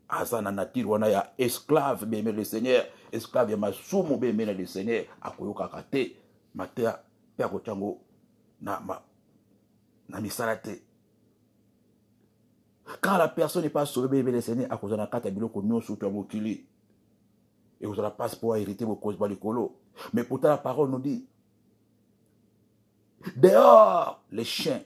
aza na nature wana ya esclave bien le Seigneur, esclave ya masumu bien le Seigneur, akoyoka kate matea pe akochango na misala te. Quand la personne n'est pas sauvée bien le Seigneur, akozala kata biloko nyonso to mokili. Et vous n'allez pas pouvoir hériter vos causes balikolo. Mais pourtant la parole nous dit, dehors les chiens,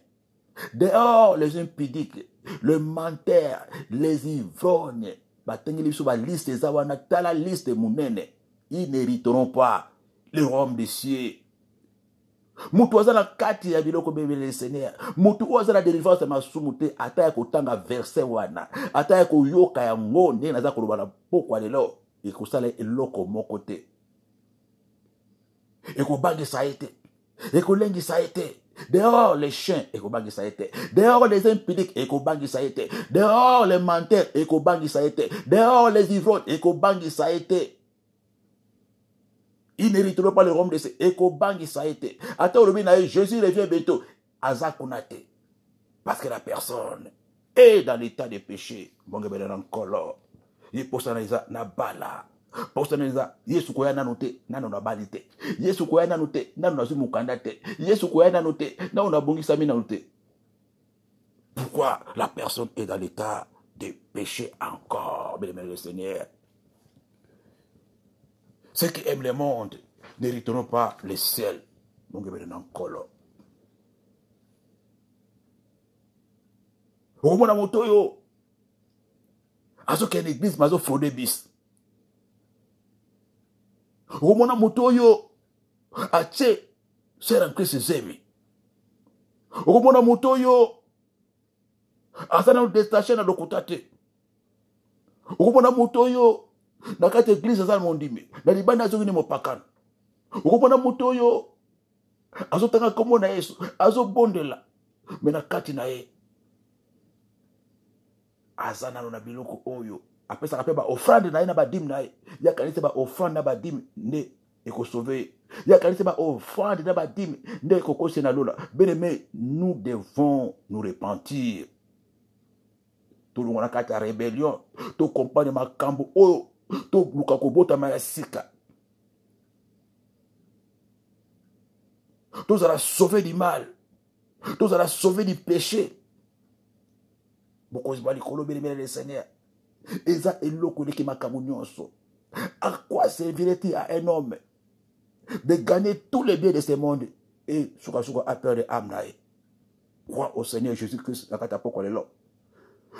dehors les impudiques, le menteur, les ivrognes, la liste des awana, la liste des mounene, ils n'hériteront pas le royaume des cieux. Mutu azala kati ya biloko bebe le Seigneur. Mutu azala délivrance ya masumute ata ya kotanga verset wana. Ata ya koyoka ya ngonde na za kolobana pokwa lelo. Ekosala eloko moko te. Ekobangisa ete. Ekolengisa ete. Dehors les chiens, ekobangisa ete. Dehors les impudiques, ekobangisa ete. Dehors les menteurs, ekobangisa ete. Dehors les ivrognes, ekobangisa ete. Ils n'hériteront pas le royaume de ces ekobangisa ete. Ata olobi na Jésus revient bientôt. Azakunate. Parce que la personne est dans l'état de péché. Bongebele nankolo. Ye posanaliza na bala. Posanaliza Yesu koya nanu te, nanu na bali te. Yesu koya nanu te, nanu na zumukanda te. Yesu koya nanu te, nanu na bongisa mi nanu te. Pourquoi la personne est dans l'état de péché encore, bien aimé le Seigneur? Ceux qui aiment le monde n'hériteront pas le ciel. Bongebele nankolo. Omona motoyo. Azo qu'il y a une église, mais azo fraude bis. Omona motoyo. Ache, c'est en Christ ses amis. Omona motoyo. Asana no détaché na lokutate. Omona motoyo. Na kati église azana mondimi. Na libanda azo ni mopakana. Omona motoyo. Azo tanga komo na Yesu. Azo bondela. Mais na kati na ye. Azana na biloko oyo apesa kapeba offrande na ina ba dim na ya kanisa ba offrande na ba dim ne eko sauver ya kanisa ba offrande na ba dim ne eko kose na lola. Bien-aimé, nous devons nous repentir. Tout le monde a kata rébellion, to compagne makambo oyo, to luka kobota ma sika. Tous allons sauver du mal. Tous allons sauver du péché. Beaucoup de gens bien le Seigneur. Et ça est le coup de Kimakamunionso. À quoi servirait-il à un homme de gagner tous les biens de ce monde et souka à peur de Amnaï? Crois au Seigneur Jésus-Christ,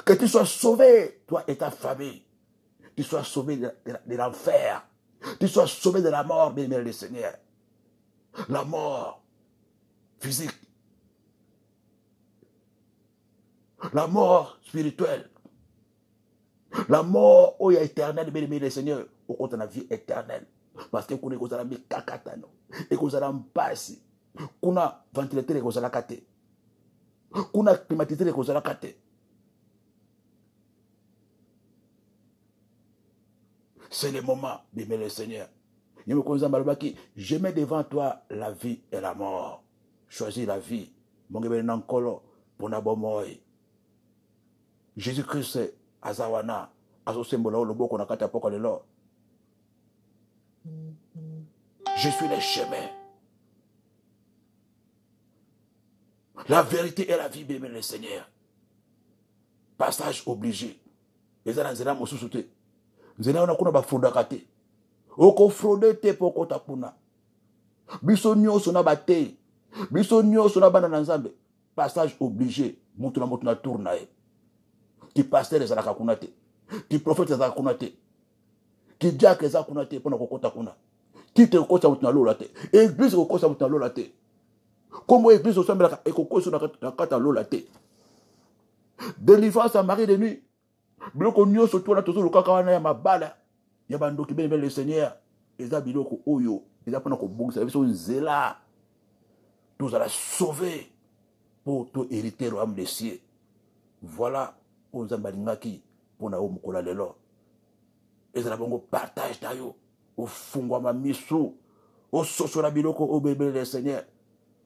que tu sois sauvé, toi et ta famille. Tu sois sauvé de l'enfer. Tu sois sauvé de la mort, bien le Seigneur. La mort physique. La mort spirituelle. La mort où il y a éternel, bien aimé le Seigneur, au compte de la vie éternelle. Parce que vous avez un kakatano, et vous avez un passe, vous avez ventilateur et vous avez kate, vous avez climatiseur et vous avez kate. C'est le moment, bien aimé le Seigneur. Je mets devant toi la vie et la mort. Choisis la vie. Mon gars, nankolo pour nabomoy. Jésus-Christ, azawana, azosembolo loboko na kata poko lelo. Je suis le chemin, la vérité et la vie, bien le Seigneur. Passage obligé. Les anazela mosusute. nzela wana kuna bafrodaka te okofraude te mpo okota kuna biso nyonso na bateyi biso nyonso na bana na nzambe passage obligé moto na tour na ye ti pasteur ezalaka kuna te ti prophète ezalaka kuna te ti diacre eza kuna te mpona kokota kuna titre ekokosa moto na lola te église ekokosa moto na lola te kombo église osambelaka ekokosa na kati ya lola te délivrance ya Marie de nuit biloko nyonso twana tozolukaka wana ya mabala ya bandoki bene le Seigneur eza biloko oyo eza mpona kobongisa biso nzela tozala sauvé pour to hériter royaume des cieux. Voilà oyo nzambe alingaki mpona yo mokolo lelo ezala bongo partage na yo ofungwama miso ososola biloko oyo bene le Seigneur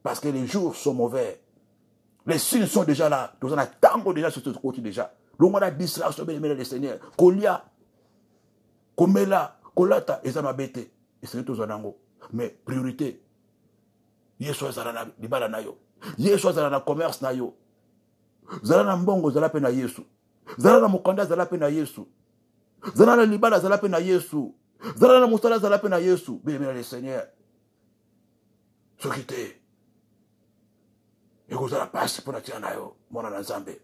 parce que les jours sont mauvais. Les signes sont déjà là. Nous en attendons déjà sur ce côté déjà. L'on a distraction, bien aimé le Seigneur. Kolia, komela, kolata, et ça m'a bêté. Et c'est tout ça. Mais priorité. Yesu azala libala na yo. Yesu azala na commerce na yo. Zala na mbongo zala pe na Yesu. Zala na mukanda zala pe na Yesu. Zala na libala zala pe na Yesu. Zala na musala zala pe na Yesu. Bien aimé le Seigneur. Ce qui t'est. ekozala pasi mpona tina na yo mwana na nzambe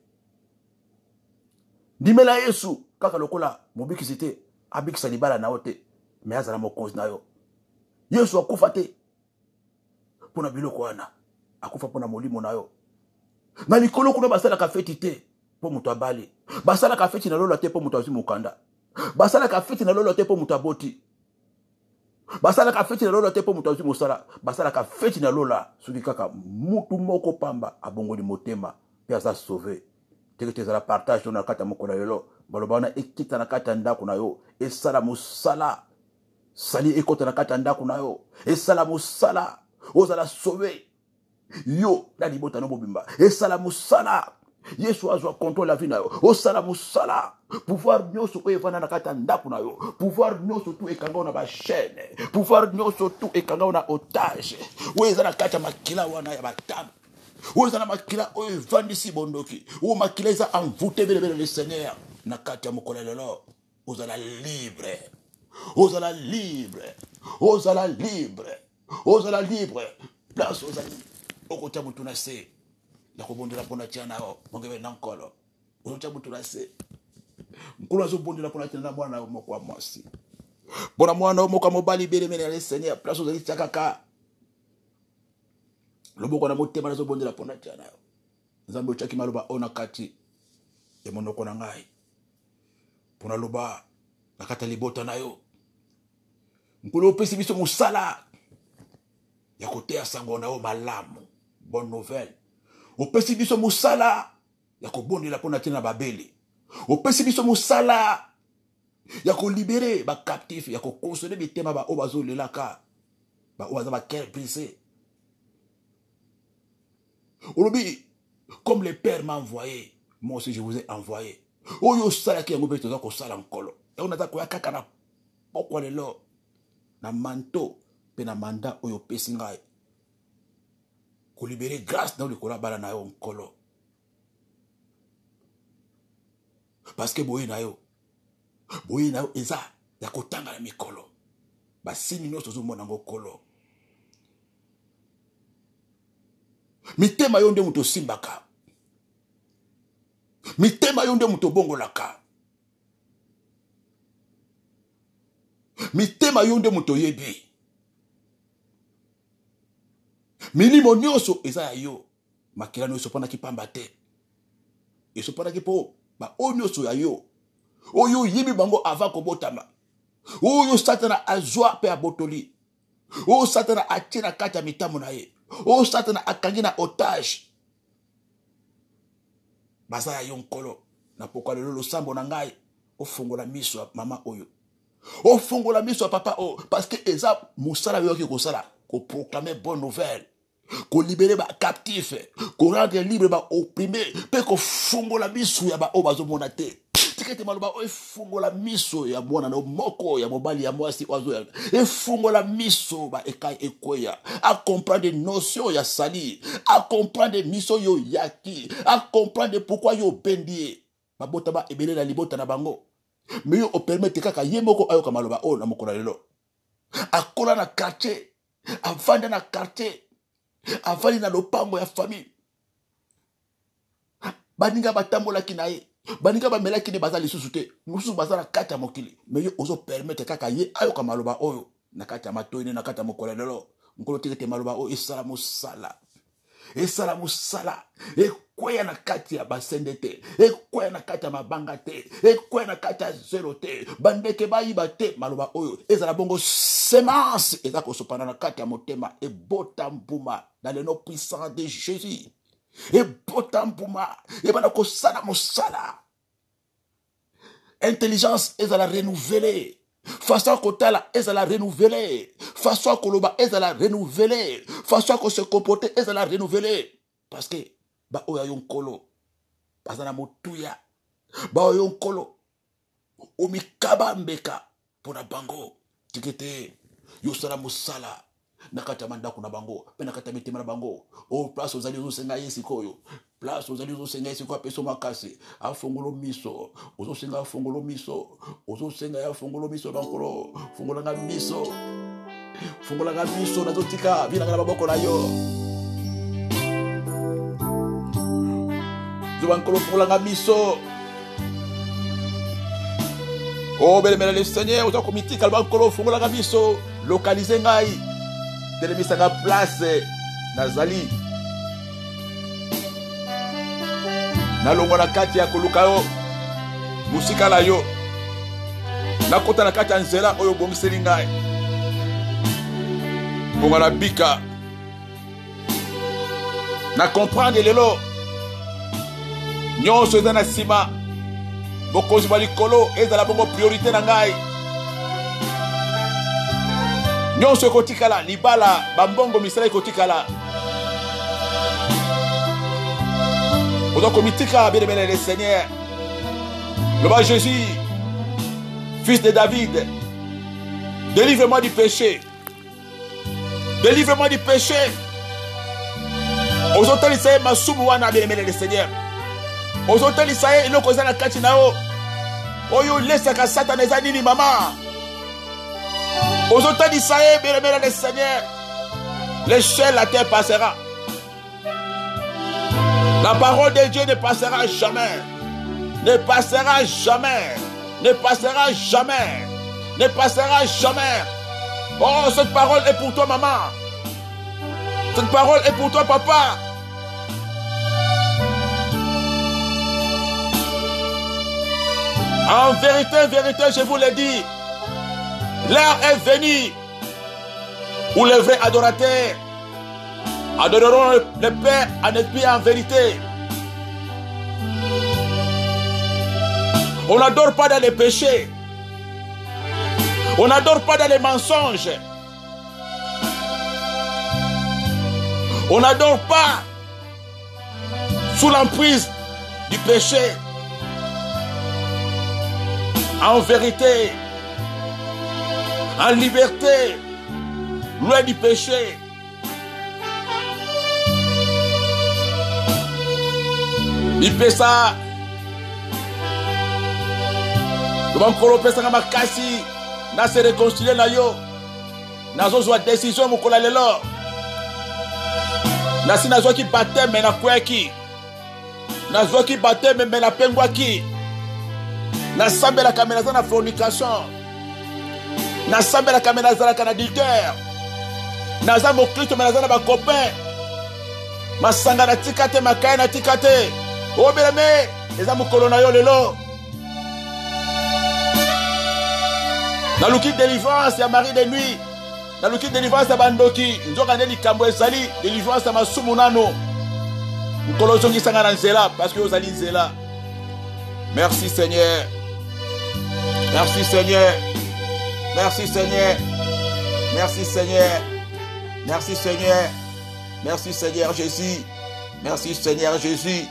ndimela Yesu kaka lokola mobikisi te abikisa libala na yo te me azala mokonzi na yo. Yesu akufa te mpona biloko wana akufa mpona molimo na yo. Na likolo kuna basalaka feti te mpo moto abali, basalaka feti na lola te mpo moto azwi mokanda, basalaka feti na lola te mpo moto aboti, basalaka feti na lola te mpo moto azwi mosala, basalaka feti na lola soki kaka mutu moko pamba abongoli motema mpe aza sauvé. Teke te ezala partage na kati ya mokolo lelo baloba wana ekita na kati ya ndako na yo esala mosala sali ekota na kati ya ndako na yo esala mosala ozala sauvé yo na libota no bobimba esala mosala Yesu azwa contrôle la vie na yo osala mosala pouvoir nyonso oyo evanda na kati ya ndako na yo pouvoir nyonso tu ekanga na ba chaîne pouvoir nyonso tu ekanga na otage oyo eza na kati ya makila wana ya batamu oyo eza na makila oyo evandisi bondoki oyo makila eza envoûté belebele le Seigneur na kati ya mokolo lelo ozala libre ozala libre ozala libre ozala libre place ozali okotia mutu na se la kobondela mpona tia na yo mongebe na nkolo ozotia mutu na se nkolo azobondela mpona tia na mwana na yo moko ya mwasi mpona mwana yo moko ya mobali belemene ya le Seigneur place ozali tia kaka loboko na motema nazobondela mpona tia na yo nzambe otiaki maloba oyo na kati ya monoko na ngai mpona loba na kati ya libota na yo nkolo opesi biso mosala ya koteya sango na yo malamu bonne nouvelle opesi biso mosala ya kobondela mpona tina babeli opesi biso mosala ya kolibere bacaptif ya kokonsole bitema baoyo bazolelaka baoyo baza bakere brisé olobi comme le père m'a envoyé moi aussi je vous ai envoyé oyo osalaki yango mpe toza kosala nkolo yango naza koya kaka na pokwa lelo na manto mpe na manda oyo opesi ngai kolibere grâce na likolo bala na yo nkolo parce que boye na yo eza ya kotanga na mikolo basini nyonso ozomona yango nkolo mitema yo nde moto osimbaka mitema yo nde moto obongolaka mitema yo nde moto oyebi milimo nyonso eza ya yo makila nyonso esopanaki pamba te esopanaki mpo baoyo nyonso ya yo oyo oyebi bango avant kobotama oyo satana azwa mpe abotoli oyo satana atie na kati ya mitamo na ye oyo satana akangi na otage baza ya yo nkolo na pokwa lelo losambo na ngai ofungola miso ya mama oyo ofungola miso ya papa oyo parce que eza mosala yoki kosala koproclamer bonne nouvelle kolibere bacaptif korendre libre baopprimé mpe kofungola miso ya baoyo bazomona te tikete maloba oyo efungola miso ya mwana na moko ya mobali ya mwasi oyo efungola miso baekai ekweya acomprendre notion ya sali acomprendre miso yo yaki acomprendre pourquoi yo bendi babota ba ebele na libota na bango Mais yo permettre kaka yemoko ayo kamaloba o na mokolo lelo. Akola na quartier, avanda na quartier, avali na lopango ya famille. Baninga batambola kinaye, baninga bamela kine bazali susute, musu bazala kata mokili. Mais yo ozo permettre kaka ye ayo kamaloba oyo na kata matoine na kata mokolo lelo. Mokolo tekete maloba o esala mosala. Esala musala, ekweya na kati ya basende te, ekweya na kati ya mabanga te, ekweya na kati ya zero te, bandeke bayiba te, maloba oyo, ezala bongo semence, eza kosopana na kati ya motema, ebota mbuma, dans le nom puissant de Jésus, ebota mbuma, ebana kosala musala, intelligence ezala renouvelée, façon à kotala ezala renouvelée, façon à koloba ezala renouvelée, façon à se comporter ezala renouvelée, parce que ba oya yon kolo bazana motuya ba oya yon kolo omikaba mbeka pona bango tikete yosala musala nakata mandako na bango pe nakata mitema na bango o place ozali ozosenga yesi koyo place ozali ozosenga yesi ko peso makasi afongolo miso ozosenga afongolo miso ozosenga ya fongolo miso bankolo fongola nga miso nazotika vina na baboko na yo zobankolo fongola nga miso. Oh belemela le Seigneur ozo komitika bankolo fongola nga miso localiser ngai telemisanga place nazali nalongo na kati ya koluka yo musika la yo nakota na kati ya nzela oyo bongiseli ngai bongo na bika na comprendre lelo nyonso eza na nsima bokonzi bwa likolo ezala bongo priorité na ngai nyonso ekotikala libala bambongo misala ekotikala ozokomitika bien-aimé le Seigneur loba Jésus fils de David délivre-moi du péché ozotalisa ye masumu wana bien-aimé le Seigneur ozotalisa ye eloko eza na kati na yo oyo lesaka Satan eza nini mama ozotalisa ye bien-aimé le Seigneur le ciel la terre passera. La parole de Dieu ne passera jamais. Ne passera jamais. Ne passera jamais. Ne passera jamais. Oh, cette parole est pour toi, maman. Cette parole est pour toi, papa. En vérité, je vous l'ai dit, l'heure est venue où les vrais adorateurs adoreront le Père en esprit et en vérité. On n'adore pas dans les péchés. On n'adore pas dans les mensonges. On n'adore pas sous l'emprise du péché. En vérité, en liberté, loin du péché. Il fait ça. Le bankolo pesanga makasi na se réconcilier na yo. Nazo zwa décision mokola lelo. Nasi nazo ki baptême na kweki. Nazo ki baptême na pengwaki. Na sambela kamera za na fornication. Na sambela kamera za na adultère. Naza mo Kristo na ba copain. Masanga na tikate makaya na tikate. Oh bien-aimé, eza mokolo na yo lelo. Na luki délivrance ya mari de nuit. Na luki délivrance ya bandoki. Nzoka ne likambo ezali délivrance ya masumu nano. Mokolo zongisanga na nzela parce que ozali nzela. Merci Seigneur. Merci Seigneur. Merci Seigneur. Merci Seigneur. Merci Seigneur. Merci Seigneur Jésus. Merci Seigneur Jésus.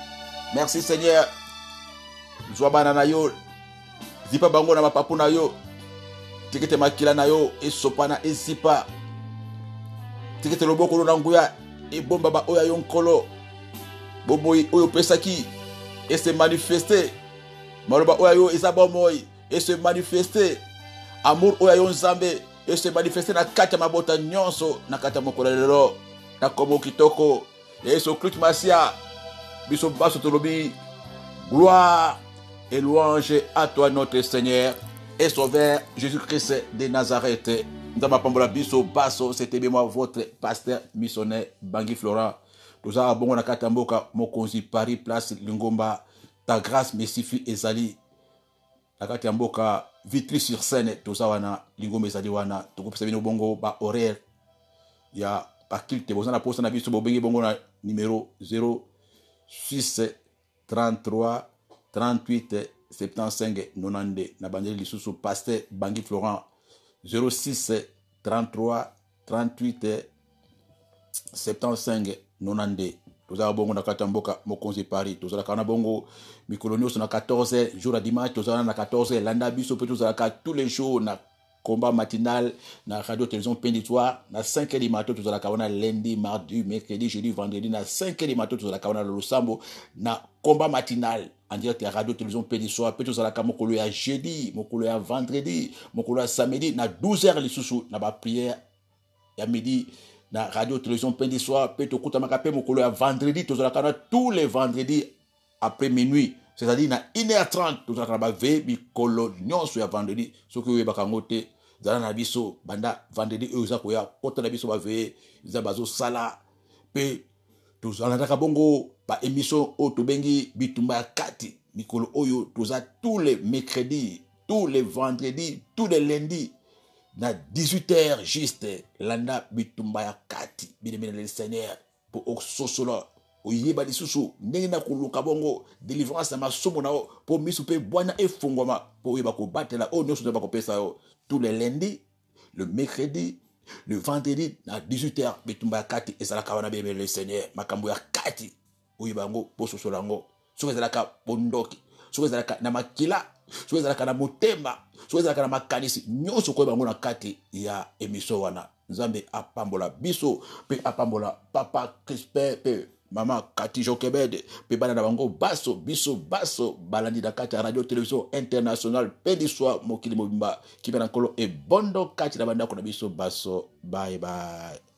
Merci Seigneur. Zouabana na yo. Zipa bango na mapapu na yo. Tikete makila na yo. Esopana esipa. Tikete loboko na nguya. Ebomba ba oya yonkolo. Boboy oyo pesaki. Et se manifester. Maloba oya yo eza bomoy. et se manifester amour oyo yo nzambe et se manifester na kati ya mabota nyonso na kati ya mokolo lelo na kombo kitoko Yesu Christ Masia biso baso tolobi gloire et louange à toi notre Seigneur et Sauveur Jésus-Christ de Nazareth. Nzamba pambola biso baso, c'était bien moi votre pasteur missionnaire Bangui Florent. Nous avons bon na kati ya mboka Mokonzi Paris place Lingomba. Ta grâce me suffit ezali na kati ya mboka Vitry sur Seine toza wana Lingomba ezali wana tokopesa bino bongo ba horaire ya bakilte bozana posa na biso bobengi bongo na numéro 06 33 38 75 92 na bandeli lisusu pasteur Bangui Florent 06 33 38 75 92 tozala bongo na kati ya mboka Mokonzi Paris tozalaka na bongo mikolo nyonso na 14 jour à dimanche tozala na 14 landa biso pe tozalaka tous les jours na combat matinal na radio télévision Pain d'Histoire na 5h du matin tozalaka wana lundi mardi mercredi jeudi vendredi na 5h du matin tozalaka wana losambo na combat matinal en direct ya radio télévision Pain d'Histoire pe tozalaka mokolo ya jeudi mokolo ya vendredi mokolo ya samedi na 12h lisusu na ba prière ya midi na radio télévision Pain d'Histoire pe tokuta makape mokolo ya vendredi tozalaka na tous les vendredis après minuit, c'est-à-dire na 1h30 tozalaka na ba ve mikolo nyonso ya vendredi soki oyebaka ngo te zala na biso banda vendredi oyo eza koya kota na biso ba ve eza bazo sala pe tozalandaka bongo ba émission oyo tobengi bitumba ya kati mikolo oyo toza tous les mercredis tous les vendredis tous les lundis na 18h juste landa bitumba ya kati bine le Seigneur pour ososola oyeba lisusu ndenge na kuluka bongo délivrance na masomo nao pour misu pe bwana efungwama pour oyeba ko batela o nyonso ba ko pesa yo tous les lundis le mercredi le vendredi na 18h bitumba ya kati ezalaka wana bine le Seigneur makambo ya kati oyeba ngo pour ososola ngo soki ezalaka bondoki soki ezalaka na makila soki ezalaka na motema soki ezalaka na makanisi nyonso koyeba ngo na kati ya émission wana nzambe apambola biso pe apambola papa Crispin pe mama Kati Jokebede pe bana na bango baso biso baso balandi na kati ya radio télévision internationale Pain d'Histoire mokili mobimba kibana nkolo e bondo kati na bandako na biso baso bye bye.